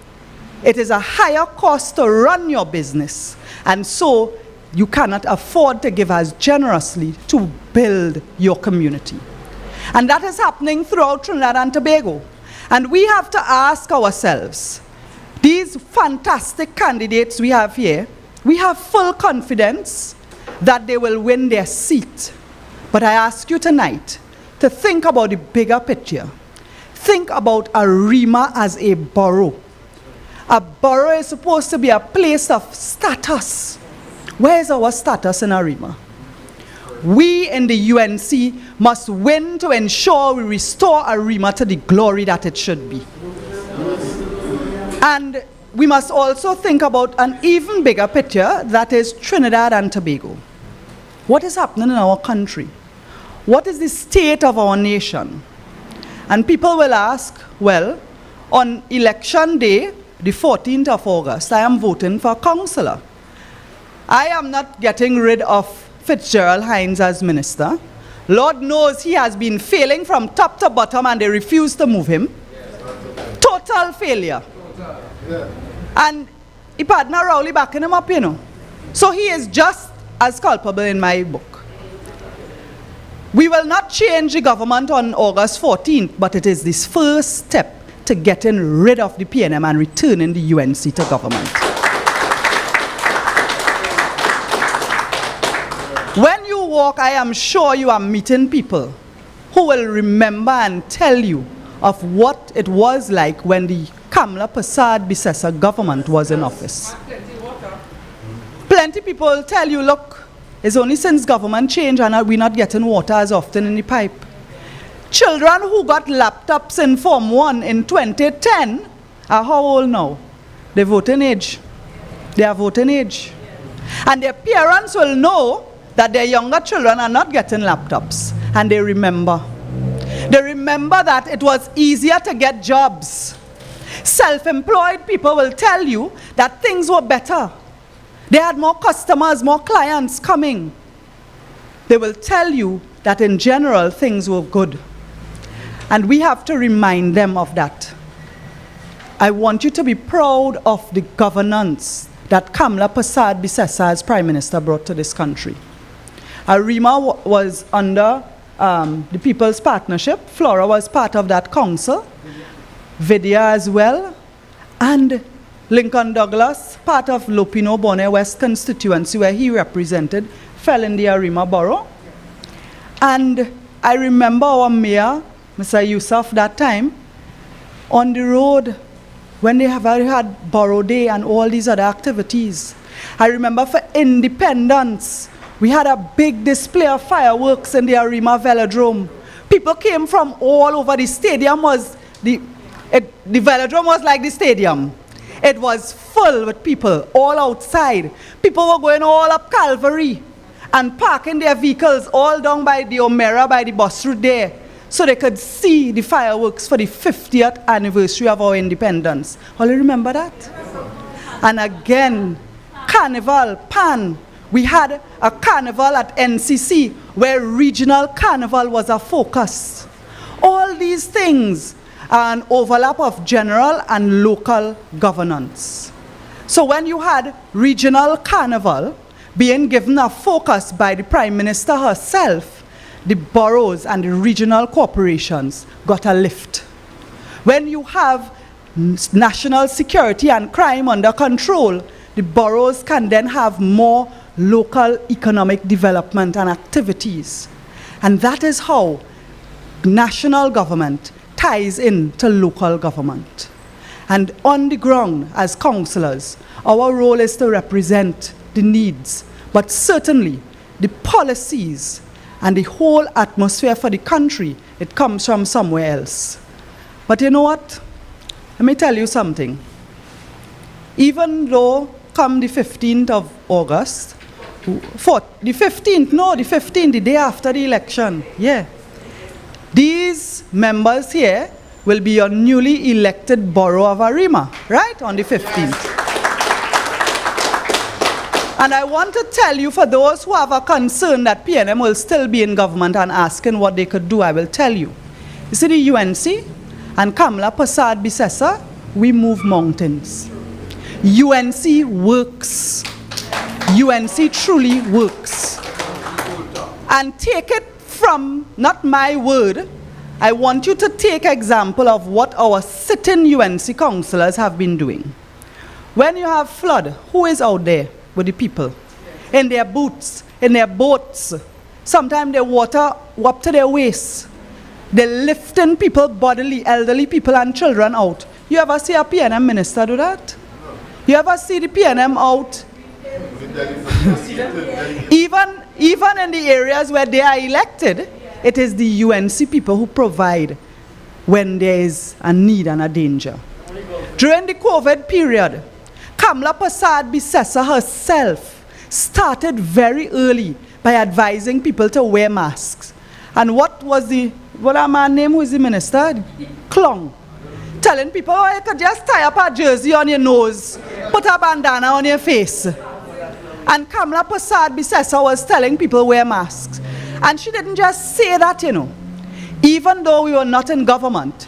it is a higher cost to run your business. And so you cannot afford to give as generously to build your community. And that is happening throughout Trinidad and Tobago. And we have to ask ourselves, these fantastic candidates we have here, we have full confidence that they will win their seat. But I ask you tonight to think about the bigger picture. Think about Arima as a borough. A borough is supposed to be a place of status. Where is our status in Arima? We in the UNC must win to ensure we restore Arima to the glory that it should be. And we must also think about an even bigger picture, that is Trinidad and Tobago. What is happening in our country? What is the state of our nation? And people will ask, well, on election day, the 14th of August, I am voting for a councillor. I am not getting rid of Fitzgerald Hines as minister. Lord knows he has been failing from top to bottom and they refuse to move him. Total failure. And Ipadna Rowley backing him up, you know. So he is just as culpable in my book. We will not change the government on August 14th, but it is this first step to getting rid of the PNM and returning the UNC to government. When you walk, I am sure you are meeting people who will remember and tell you of what it was like when the Kamla Prasad Bisesa government was in office. Plenty people tell you, look, it's only since government changed and we're not getting water as often in the pipe. Children who got laptops in Form 1 in 2010 are how old now? They're voting age. They are voting age. And their parents will know that their younger children are not getting laptops. And they remember. They remember that it was easier to get jobs. Self-employed people will tell you that things were better. They had more customers, more clients coming. They will tell you that in general things were good. And we have to remind them of that. I want you to be proud of the governance that Kamla Prasad Bisesa as Prime Minister brought to this country. Arima was under the People's Partnership. Flora was part of that council. Vidya as well. And Lincoln Douglas, part of Lupino Bonnet West constituency where he represented, fell in the Arima borough. And I remember our mayor, Mr. Yusuf, that time, on the road, when they have had Borough Day and all these other activities. I remember for Independence, we had a big display of fireworks in the Arima Velodrome. People came from all over. The stadium was, the velodrome was like the stadium. It was full with people all outside. People were going all up Calvary and parking their vehicles all down by the Omera, by the bus route there, so they could see the fireworks for the 50th anniversary of our independence. All you remember that? And again, Carnival, Pan. We had a carnival at NCC where regional carnival was a focus. All these things are an overlap of general and local governance. So when you had regional carnival being given a focus by the Prime Minister herself, the boroughs and the regional corporations got a lift. When you have national security and crime under control, the boroughs can then have more local economic development and activities. And that is how national government ties in to local government. And on the ground, as councillors, our role is to represent the needs, but certainly the policies and the whole atmosphere for the country, it comes from somewhere else. But you know what? Let me tell you something. Even though come the 15th of August, the 15th, the day after the election, yeah. These members here will be your newly elected borough of Arima, right, on the 15th. And I want to tell you, for those who have a concern that PNM will still be in government and asking what they could do, I will tell you. You see the UNC and Kamla Prasad Bisesa, we move mountains. UNC works. UNC truly works. And take it from, not my word, I want you to take example of what our sitting UNC councillors have been doing. When you have flood, who is out there with the people? In their boots, in their boats. Sometimes they water up to their waist. They're lifting people bodily, elderly people and children out. You ever see a PNM minister do that? You ever see the PNM out? Even in the areas where they are elected, it is the UNC people who provide when there is a need and a danger. During the COVID period, Kamla Prasad Bisesa herself started very early by advising people to wear masks. And what a man named who is the minister? Klong. Telling people, oh, you could just tie up a jersey on your nose, put a bandana on your face. And Kamla Prasad Bisesa was telling people wear masks. And she didn't just say that, you know. Even though we were not in government,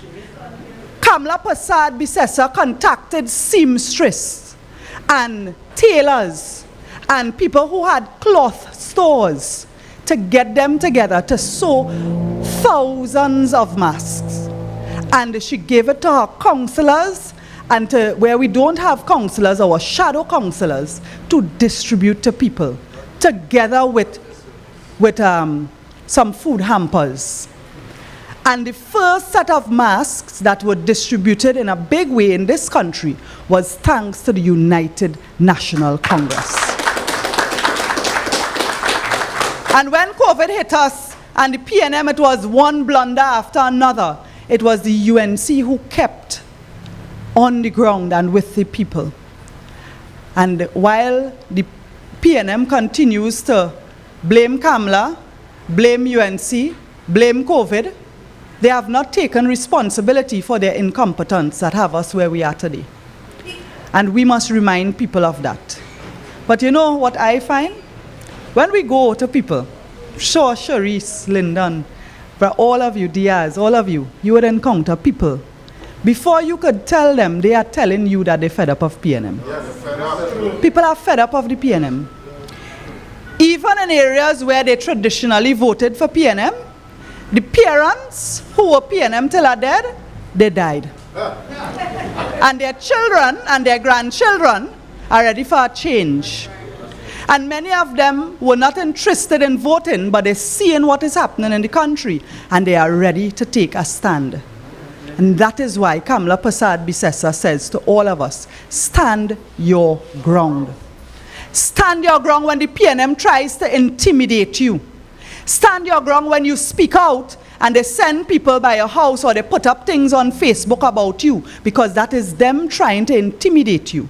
Kamla Prasad Bisesa contacted seamstresses and tailors and people who had cloth stores to get them together to sew thousands of masks. And she gave it to her councillors and to where we don't have councillors, our shadow councillors, to distribute to people, together with some food hampers. And the first set of masks that were distributed in a big way in this country was thanks to the United National Congress. And when COVID hit us, and the PNM, it was one blunder after another, it was the UNC who kept on the ground and with the people. And while the PNM continues to blame Kamla, blame UNC, blame COVID, they have not taken responsibility for their incompetence that have us where we are today. And we must remind people of that. But you know what I find? When we go to people, sure, Sharice, Lyndon, but all of you, Diaz, all of you, you would encounter people. Before you could tell them, they are telling you that they're fed up of PNM. People are fed up of the PNM. Even in areas where they traditionally voted for PNM, the parents who were PNM till are dead, they died. And their children and their grandchildren are ready for a change. And many of them were not interested in voting, but they're seeing what is happening in the country, and they are ready to take a stand. And that is why Kamla Prasad Bisesa says to all of us, stand your ground. Stand your ground when the PNM tries to intimidate you. Stand your ground when you speak out and they send people by your house or they put up things on Facebook about you, because that is them trying to intimidate you.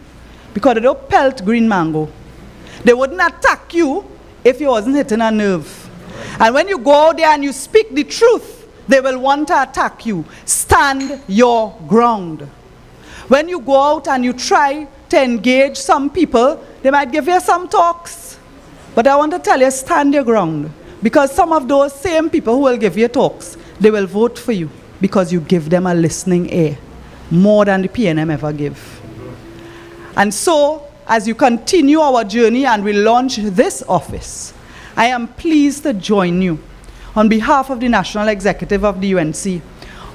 Because they don't pelt green mango. They wouldn't attack you if you wasn't hitting a nerve. And when you go out there and you speak the truth, they will want to attack you. Stand your ground. When you go out and you try to engage some people, they might give you some talks. But I want to tell you, stand your ground. Because some of those same people who will give you talks, they will vote for you because you give them a listening ear, more than the PNM ever give. And so, as you continue our journey and we launch this office, I am pleased to join you on behalf of the National Executive of the UNC,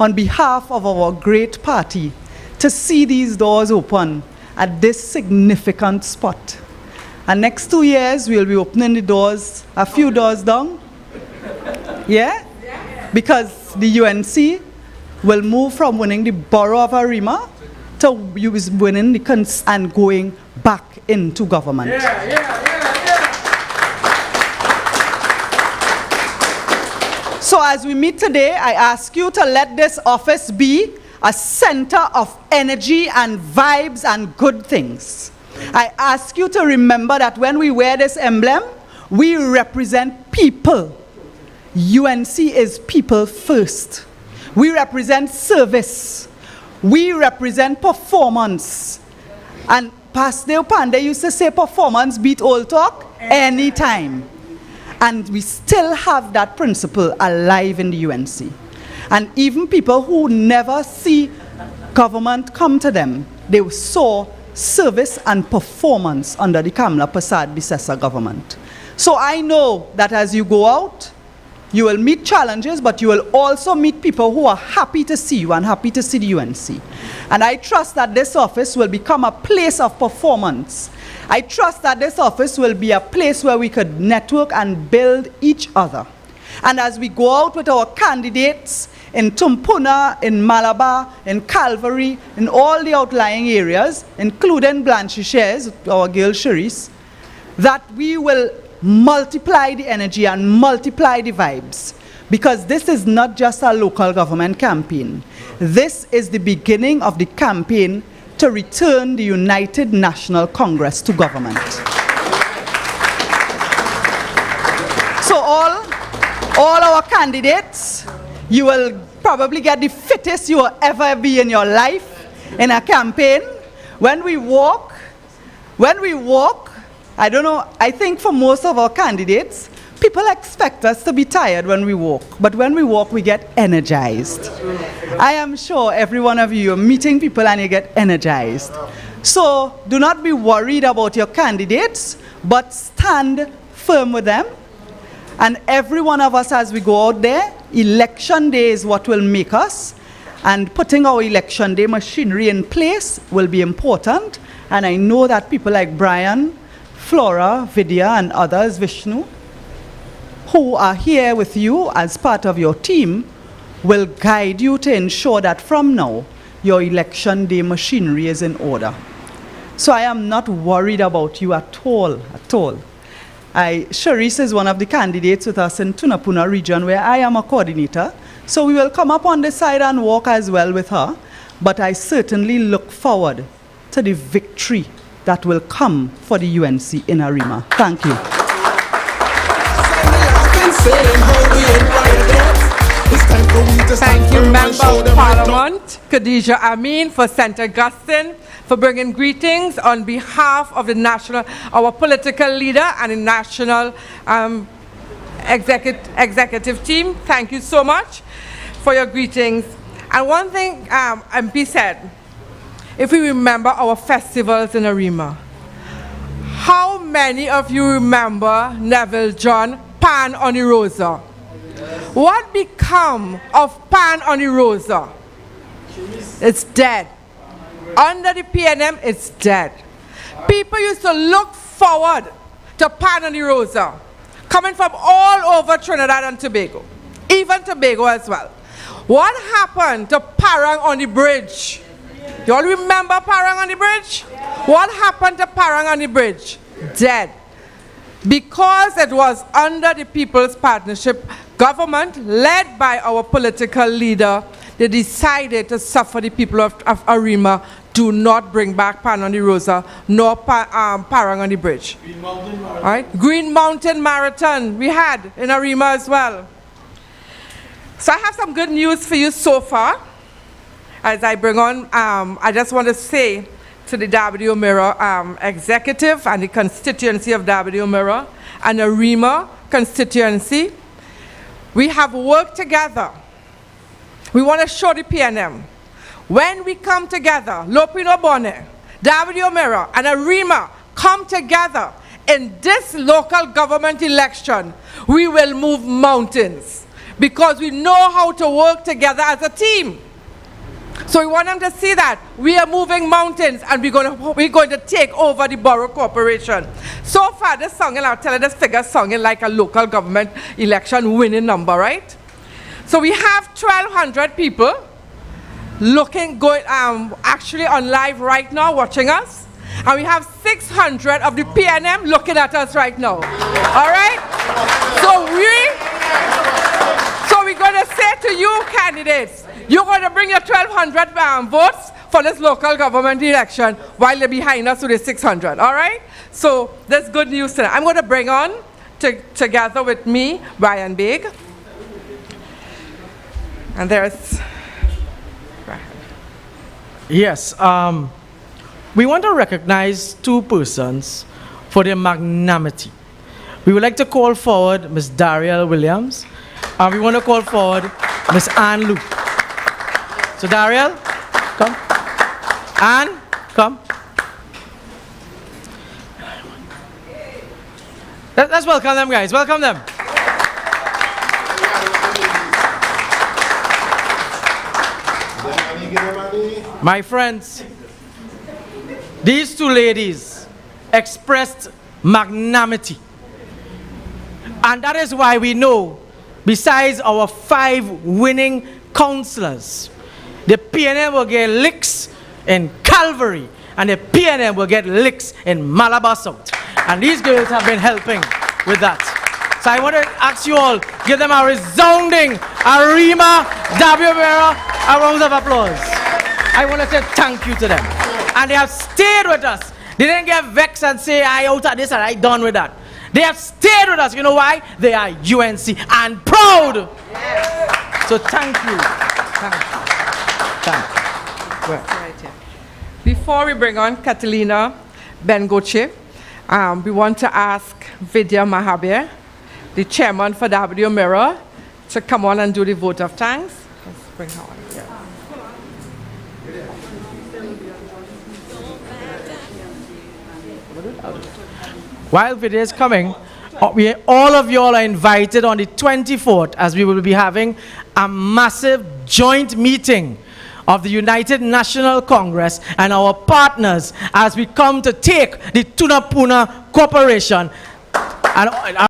on behalf of our great party, to see these doors open at this significant spot. And next 2 years, we'll be opening the doors, a few doors down. Yeah? Because the UNC will move from winning the borough of Arima to winning the and going back into government. So as we meet today, I ask you to let this office be a center of energy and vibes and good things. I ask you to remember that when we wear this emblem, we represent people. UNC is people first. We represent service. We represent performance. And Pastor Pande used to say performance beat old talk anytime. And we still have that principle alive in the UNC. And even people who never see government come to them, they saw service and performance under the Kamla Prasad Bisesa government. So I know that as you go out, you will meet challenges, but you will also meet people who are happy to see you and happy to see the UNC. And I trust that this office will become a place of performance. I trust that this office will be a place where we could network and build each other. And as we go out with our candidates in Tumpuna, in Malabar, in Calvary, in all the outlying areas, including Blanchishares, our girl Sharice, that we will multiply the energy and multiply the vibes. Because this is not just a local government campaign. This is the beginning of the campaign to return the United National Congress to government. So all our candidates, you will probably get the fittest you will ever be in your life in a campaign. When we walk, I don't know, I think for most of our candidates, people expect us to be tired when we walk. But when we walk, we get energized. I am sure every one of you are meeting people and you get energized. So do not be worried about your candidates, but stand firm with them. And every one of us, as we go out there, election day is what will make us. And putting our election day machinery in place will be important. And I know that people like Brian, Flora, Vidya, and others, Vishnu, who are here with you as part of your team, will guide you to ensure that from now, your election day machinery is in order. So I am not worried about you at all, at all. Sharice is one of the candidates with us in Tumpuna region where I am a coordinator. So we will come up on this side and walk as well with her. But I certainly look forward to the victory that will come for the UNC in Arima. Thank you. It's time for for we to stand Thank you, firm and Member show of them right now. Parliament, Khadija Amin, for St. Augustine, for bringing greetings on behalf of the national, our political leader and the national executive team. Thank you so much for your greetings. And one thing MP said, if we remember our festivals in Arima, how many of you remember Neville John Pan on the Rosa? What become of Pan on the Rosa? It's dead. Under the PNM, it's dead. People used to look forward to Pan on the Rosa, coming from all over Trinidad and Tobago, even Tobago as well. What happened to Parang on the bridge? You all remember Parang on the bridge? What happened to Parang on the bridge? Dead. Because it was under the People's Partnership government, led by our political leader, they decided to suffer the people of Arima. Do not bring back Pan on the Rosa, nor Parang on the bridge. Green Mountain Marathon. All right? Green Mountain Marathon we had in Arima as well. So I have some good news for you so far. As I bring on, I just want to say to the W Mirror executive and the constituency of W Mirror and Arima constituency, we have worked together. We want to show the PNM. When we come together, Lopino Bonne, W Mirror and Arima come together in this local government election, we will move mountains because we know how to work together as a team. So we want them to see that we are moving mountains and we're going to take over the borough corporation. So far, this song, I'll tell you this figure songing like a local government election winning number, right? So we have 1,200 people actually on live right now watching us. And we have 600 of the PNM looking at us right now. All right? So we're going to say to you candidates, you're going to bring your 1,200 votes for this local government election while they're behind us with the 600, all right? So that's good news tonight. I'm going to bring on, together with me, Brian Big. And there's... Yes, we want to recognize two persons for their magnanimity. We would like to call forward Ms. Dariel Williams, and we want to call forward Ms. Ann Luke. So Dariel, come. Ann, come. Let's welcome them, guys. Welcome them. My friends, these two ladies expressed magnanimity. And that is why we know, besides our 5 winning councillors, the PNM will get licks in Calvary, and the PNM will get licks in Malabar South. And these girls have been helping with that. So I want to ask you all, give them a resounding Arima W Mirror a round of applause. I want to say thank you to them. And they have stayed with us. They didn't get vexed and say, I out of this and I done with that. They have stayed with us. You know why? They are UNC and proud. Yes. So thank you. Thank you. Thank you. Well. Right here. Before we bring on Catalina Bengoche, we want to ask Vidya Mahabir, the chairman for W Mirror, to come on and do the vote of thanks. Let's bring her on. Yeah. While Vidya is coming, all of you all are invited on the 24th, as we will be having a massive joint meeting of the United National Congress and our partners as we come to take the Tumpuna Corporation and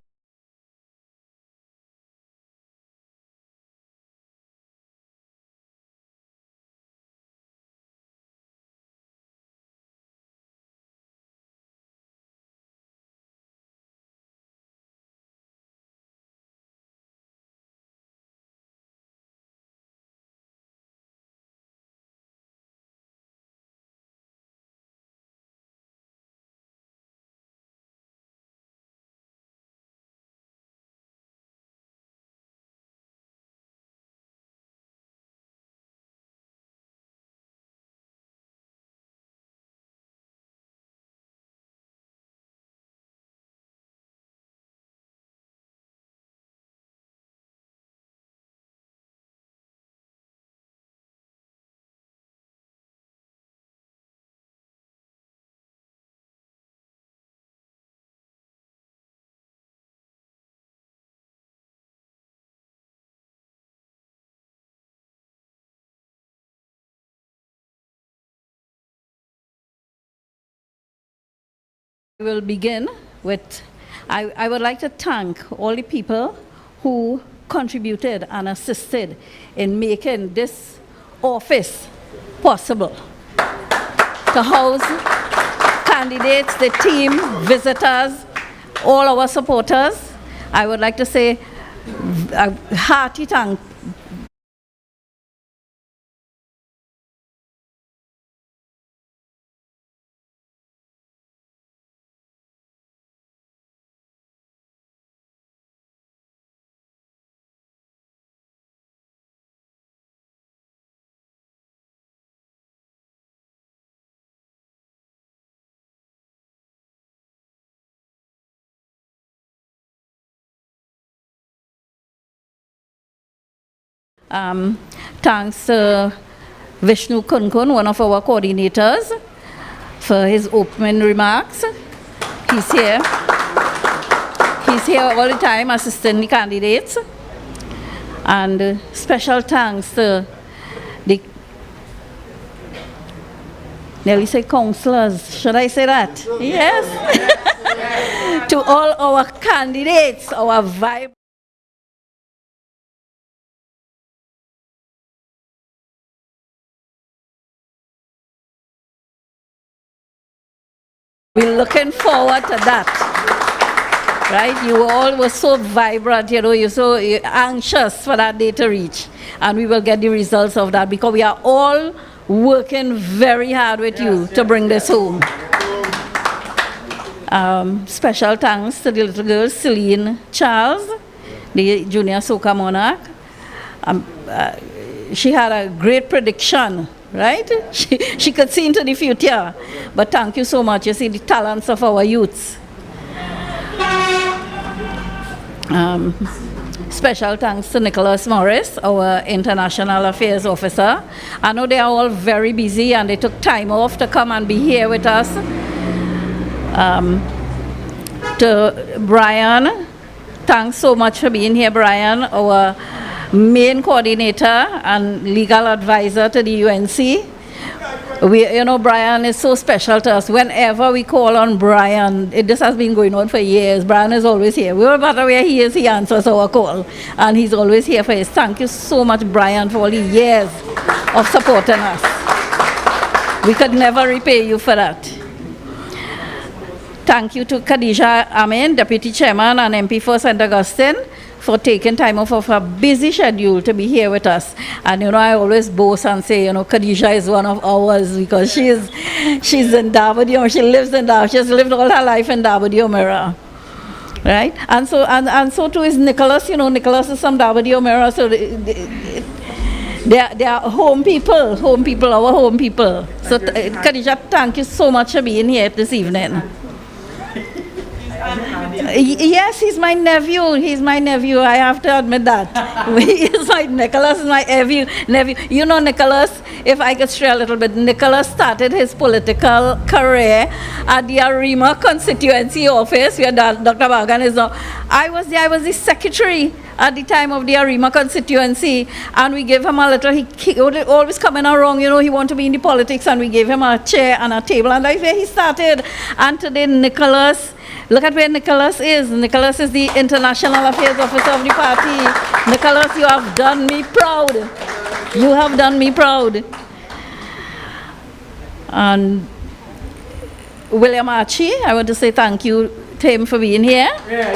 I will begin with, I would like to thank all the people who contributed and assisted in making this office possible. To house candidates, the team, visitors, all our supporters, I would like to say a hearty thank. Thanks to Vishnu Kunkun, one of our coordinators, for his opening remarks. He's here. He's here all the time assisting the candidates. And special thanks to the, nearly say councillors, should I say that? Yes. To all our candidates, our vibrant. We're looking forward to that, right? You all were so vibrant, you know, you're so anxious for that day to reach. And we will get the results of that because we are all working very hard with you to bring this home. Special thanks to the little girl, Celine Charles, the junior soca monarch. She had a great prediction. Right? She could see into the future. But thank you so much. You see the talents of our youths. Special thanks to Nicholas Morris, our International Affairs Officer. I know they are all very busy and they took time off to come and be here with us. To Brian, thanks so much for being here, Brian, our main coordinator and legal advisor to the UNC. You know, Brian is so special to us. Whenever we call on Brian, this has been going on for years. Brian is always here. No matter where he is, he answers our call. And he's always here for us. Thank you so much, Brian, for all the years of supporting us. We could never repay you for that. Thank you to Khadija Amin, Deputy Chairman and MP for St. Augustine, for taking time off of her busy schedule to be here with us. And you know, I always boast and say, you know, Khadija is one of ours because she's in Davao. She lives in Davao. She's lived all her life in Davao Mirror. Right? And so too is Nicholas. You know, Nicholas is from Davao Mirror. So they are home people, our home people. So Khadija, thank you so much for being here this evening. Yes, he's my nephew. He's my nephew. I have to admit that. Nicholas is my nephew. You know, Nicholas, if I could share a little bit, Nicholas started his political career at the Arima constituency office where Dr. Bagan is now. I was there. I was the secretary at the time of the Arima constituency, and we gave him a little. He would always coming around, you know. He wanted to be in the politics, and we gave him a chair and a table, and that's where he started. And today, Nicholas. Look at where Nicholas is. Nicholas is the International Affairs Officer of the party. Nicholas, you have done me proud. You have done me proud. And William Archie, I want to say thank you to him for being here. Yeah.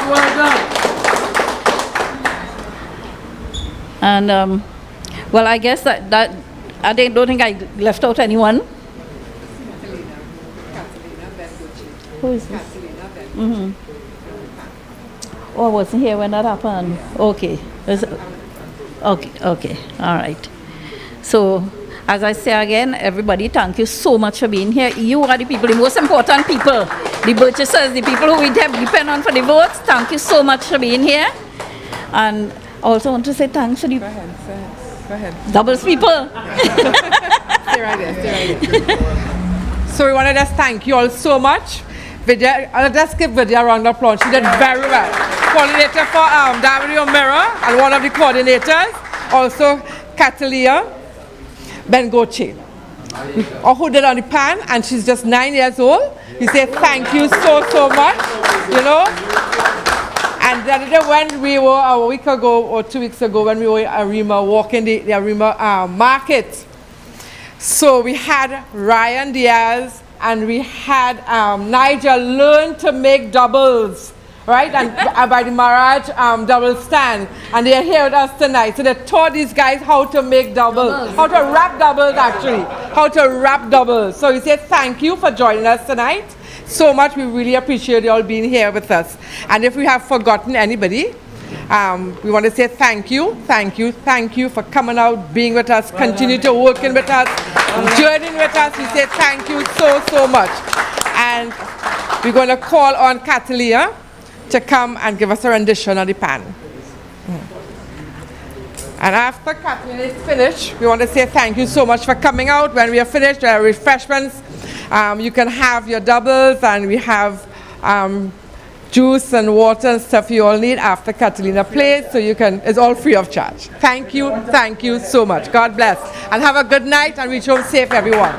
Well done. And, well, I guess that I don't think I left out anyone. Who is this? Mm-hmm. Oh, I wasn't here when that happened. Okay. Okay. All right. So, as I say again, everybody, thank you so much for being here. You are the people, the most important people, the purchasers, the people who we depend on for the votes. Thank you so much for being here. And I also want to say thanks to the... Go ahead. Doubles people. Stay right there. So we want to just thank you all so much. Vidya, let's give Vidya a round of applause. She did very well. Coordinator for Davao Mirror and one of the coordinators. Also, Catalia Bengoche. or who did on the pan, and she's just 9 years old. We say thank you so much, you know. And the other day when we were, a week ago or 2 weeks ago, when we were in Arima, walking the Arima market. So we had Ryan Diaz and we had Nigel learn to make doubles, right? And by the Maraj double stand. And they're here with us tonight. So they taught these guys how to make doubles, how to wrap doubles actually, how to wrap doubles. So we say thank you for joining us tonight so much. We really appreciate you all being here with us. And if we have forgotten anybody, we want to say thank you for coming out, being with us, continue to working with us, journeying with us. We say thank you so much. And we're going to call on Catalina to come and give us a rendition on the pan. And after Catalina is finished, we want to say thank you so much for coming out. When we are finished, there are refreshments. You can have your doubles, and we have juice and water and stuff you all need after Catalina plays, so you can, it's all free of charge. Thank you so much. God bless. And have a good night and reach home safe, everyone.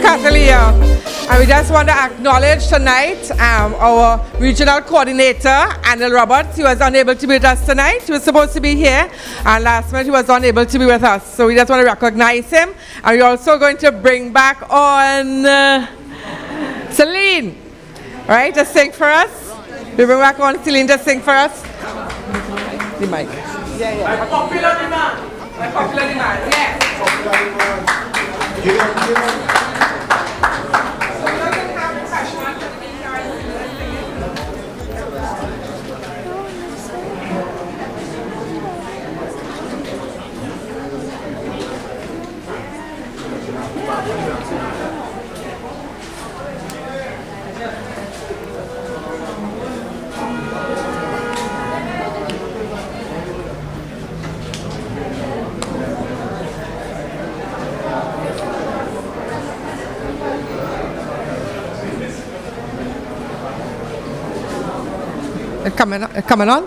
Catalina. And we just want to acknowledge tonight our regional coordinator, Anil Roberts. He was unable to be with us tonight. He was supposed to be here, and last minute he was unable to be with us. So we just want to recognize him. And we're also going to bring back on Celine, right, to sing for us. We bring back on Celine to sing for us. The mic. Yeah. A popular demand. A popular demand, yes. Coming on.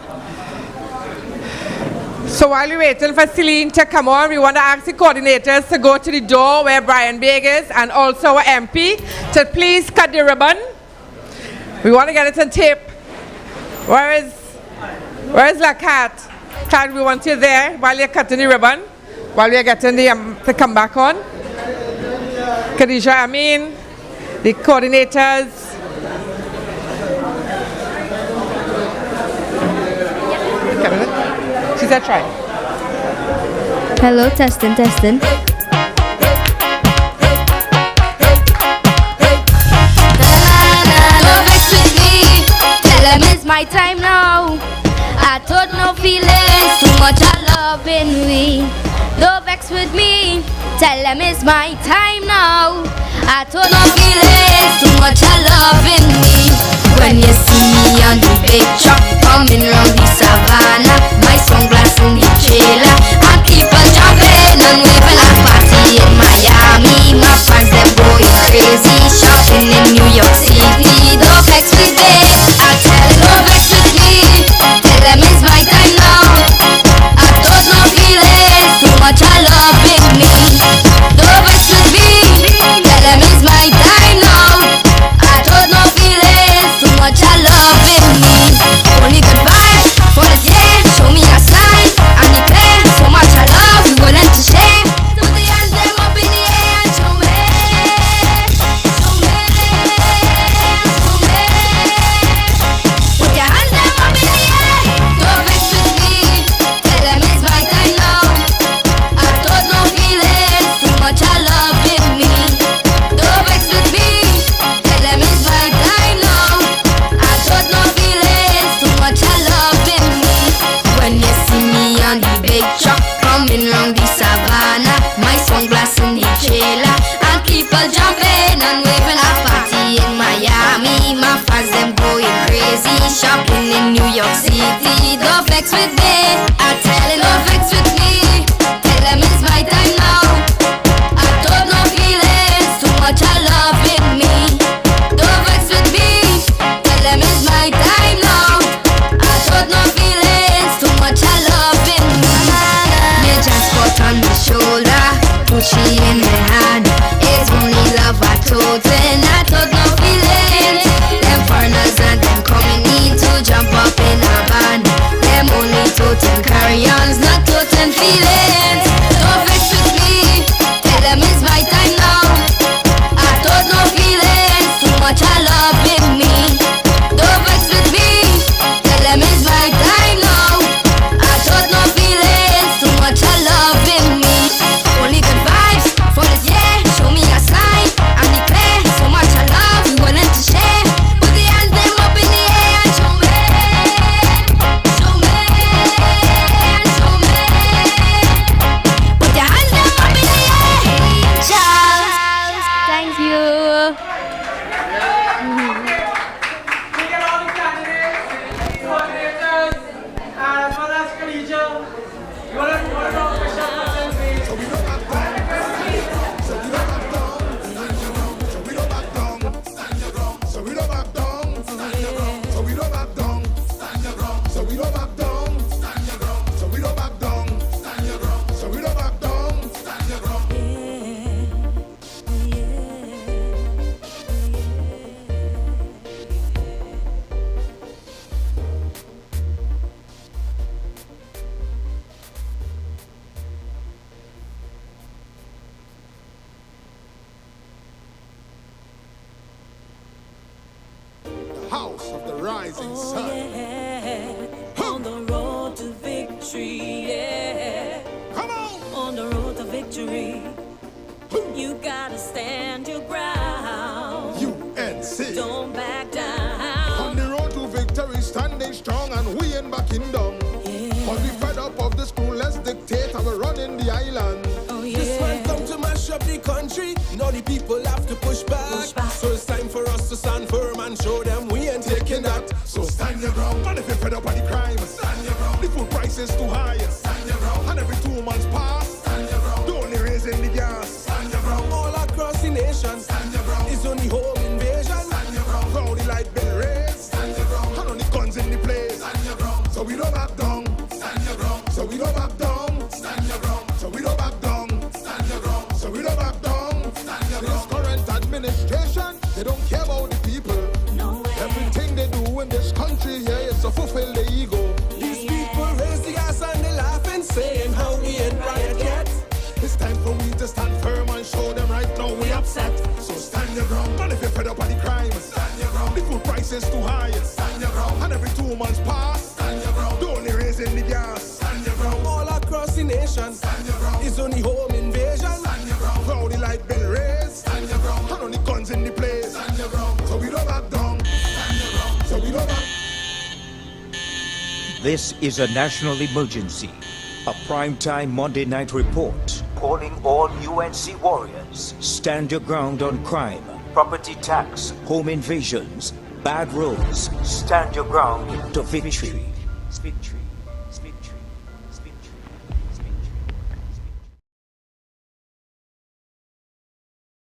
So while we're waiting for Celine to come on, we want to ask the coordinators to go to the door where Brian Big is and also our MP to please cut the ribbon. We want to get it on tape. Where is La Cat? Cat, we want you there while you're cutting the ribbon, while we're getting the to come back on. Khadija Amin, the coordinators. She said try. Hello, testing. No vex with me. Tell them it's my time now. I told no feelings, too much I love in me. No vex with me. Tell them it's my time now. I told no feelings, too much I love in me. When you see me on the big truck coming round the savannah, my sunglasses in the trailer, and people jumping and waving at party in Miami. My friends them going crazy, shopping in New York City. Don't vex with me, I tell them don't vex with me. Tell them it's my time now. I don't no feelings, too much I love in me. Don't vex with me, tell them it's my time now. I don't no feelings, too much I love in me. Only good vibes for this year. Show me a sign, I declare so much I love. We willing to share. Put the hands them up in the air and show me. Put your hands them up in the air. Don't vex with me. Tell them it's my time now. I don't no feelings, too much I love in me. Don't vex with me. Tell them it's my time now. I don't no feelings, too much I love in me. When you see me on the big truck coming round the savannah, my sunglasses in the trailer, and people jumping and waving at party in Miami. My fans them going crazy, shopping in New York City. Don't vex with me, I tell you don't vex with me. Tell them it's my time now. I don't no feelings, too much I love in me. Don't vex with me, tell them it's my time now. I don't no feelings, too much I love in me. Major spot on my shoulder, Gucci in my hand. It's only love I told when I told no feelings. Them foreigners and them coming in to jump up in a band. Them only toting carry-ons, not toting feelings. Don't vex with me, tell them it's my time now. I told no feelings, too much I love in me. Don't vex with me, tell them it's my time now. I told no feelings, too much I love in me. Only good vibes for this year. Show me a sign, I declare so much I love. We willing to share. Put the hands them up in the air and show me. Show me. Show me. Put your hands them up in the air. Charles, thank you. As well as Khadija, you want to know of the rising sun. Yeah. On the road to victory, yeah. Come on! On the road to victory, you gotta stand your ground. UNC. Don't back down. On the road to victory, standing strong and we ain't backing down. Cause we fed up of the school-less dictate and we're running the island. Oh, yeah. This man come to mash up the country. Now the people have to push back. So it's time for us to stand firm and show them we ain't taking that. So stand your ground. And if you're fed up of the crime, stand your ground. The food price is too high, stand your ground. And every 2 months pass, stand your ground. The only raising the gas, stand your ground. All across the nation, stand your ground. It's only home invasion, stand your ground. Rowdy light bill raised, stand your ground. And only guns in the place, stand your ground. So we don't back down, stand your ground. So we don't back down, stand your ground. So we don't back down, stand your ground. So we don't back down, stand your ground. This current administration, they don't care about the people. No way. Everything they do in this country, yeah, it's to fulfill their ego. These people raise the gas and they laugh and saying how we ain't riot yet. It's time for we to stand firm and show them right now we upset. So stand your ground. And if you're fed up of the crime, stand your ground. The food price is too high, stand your ground. And every 2 months pass, stand your ground. The only raising the gas, stand your ground. All across the nation, stand your ground. It's only home invasion, stand your ground. Rowdy light bill raised, stand your ground. And only guns in the place, stand your ground. So we don't back down, stand your ground. So we don't back. This is a national emergency. A primetime Monday night report calling all UNC warriors. Stand your ground on crime, property tax, home invasions, bad roads. Stand your ground to victory. Victory. Victory.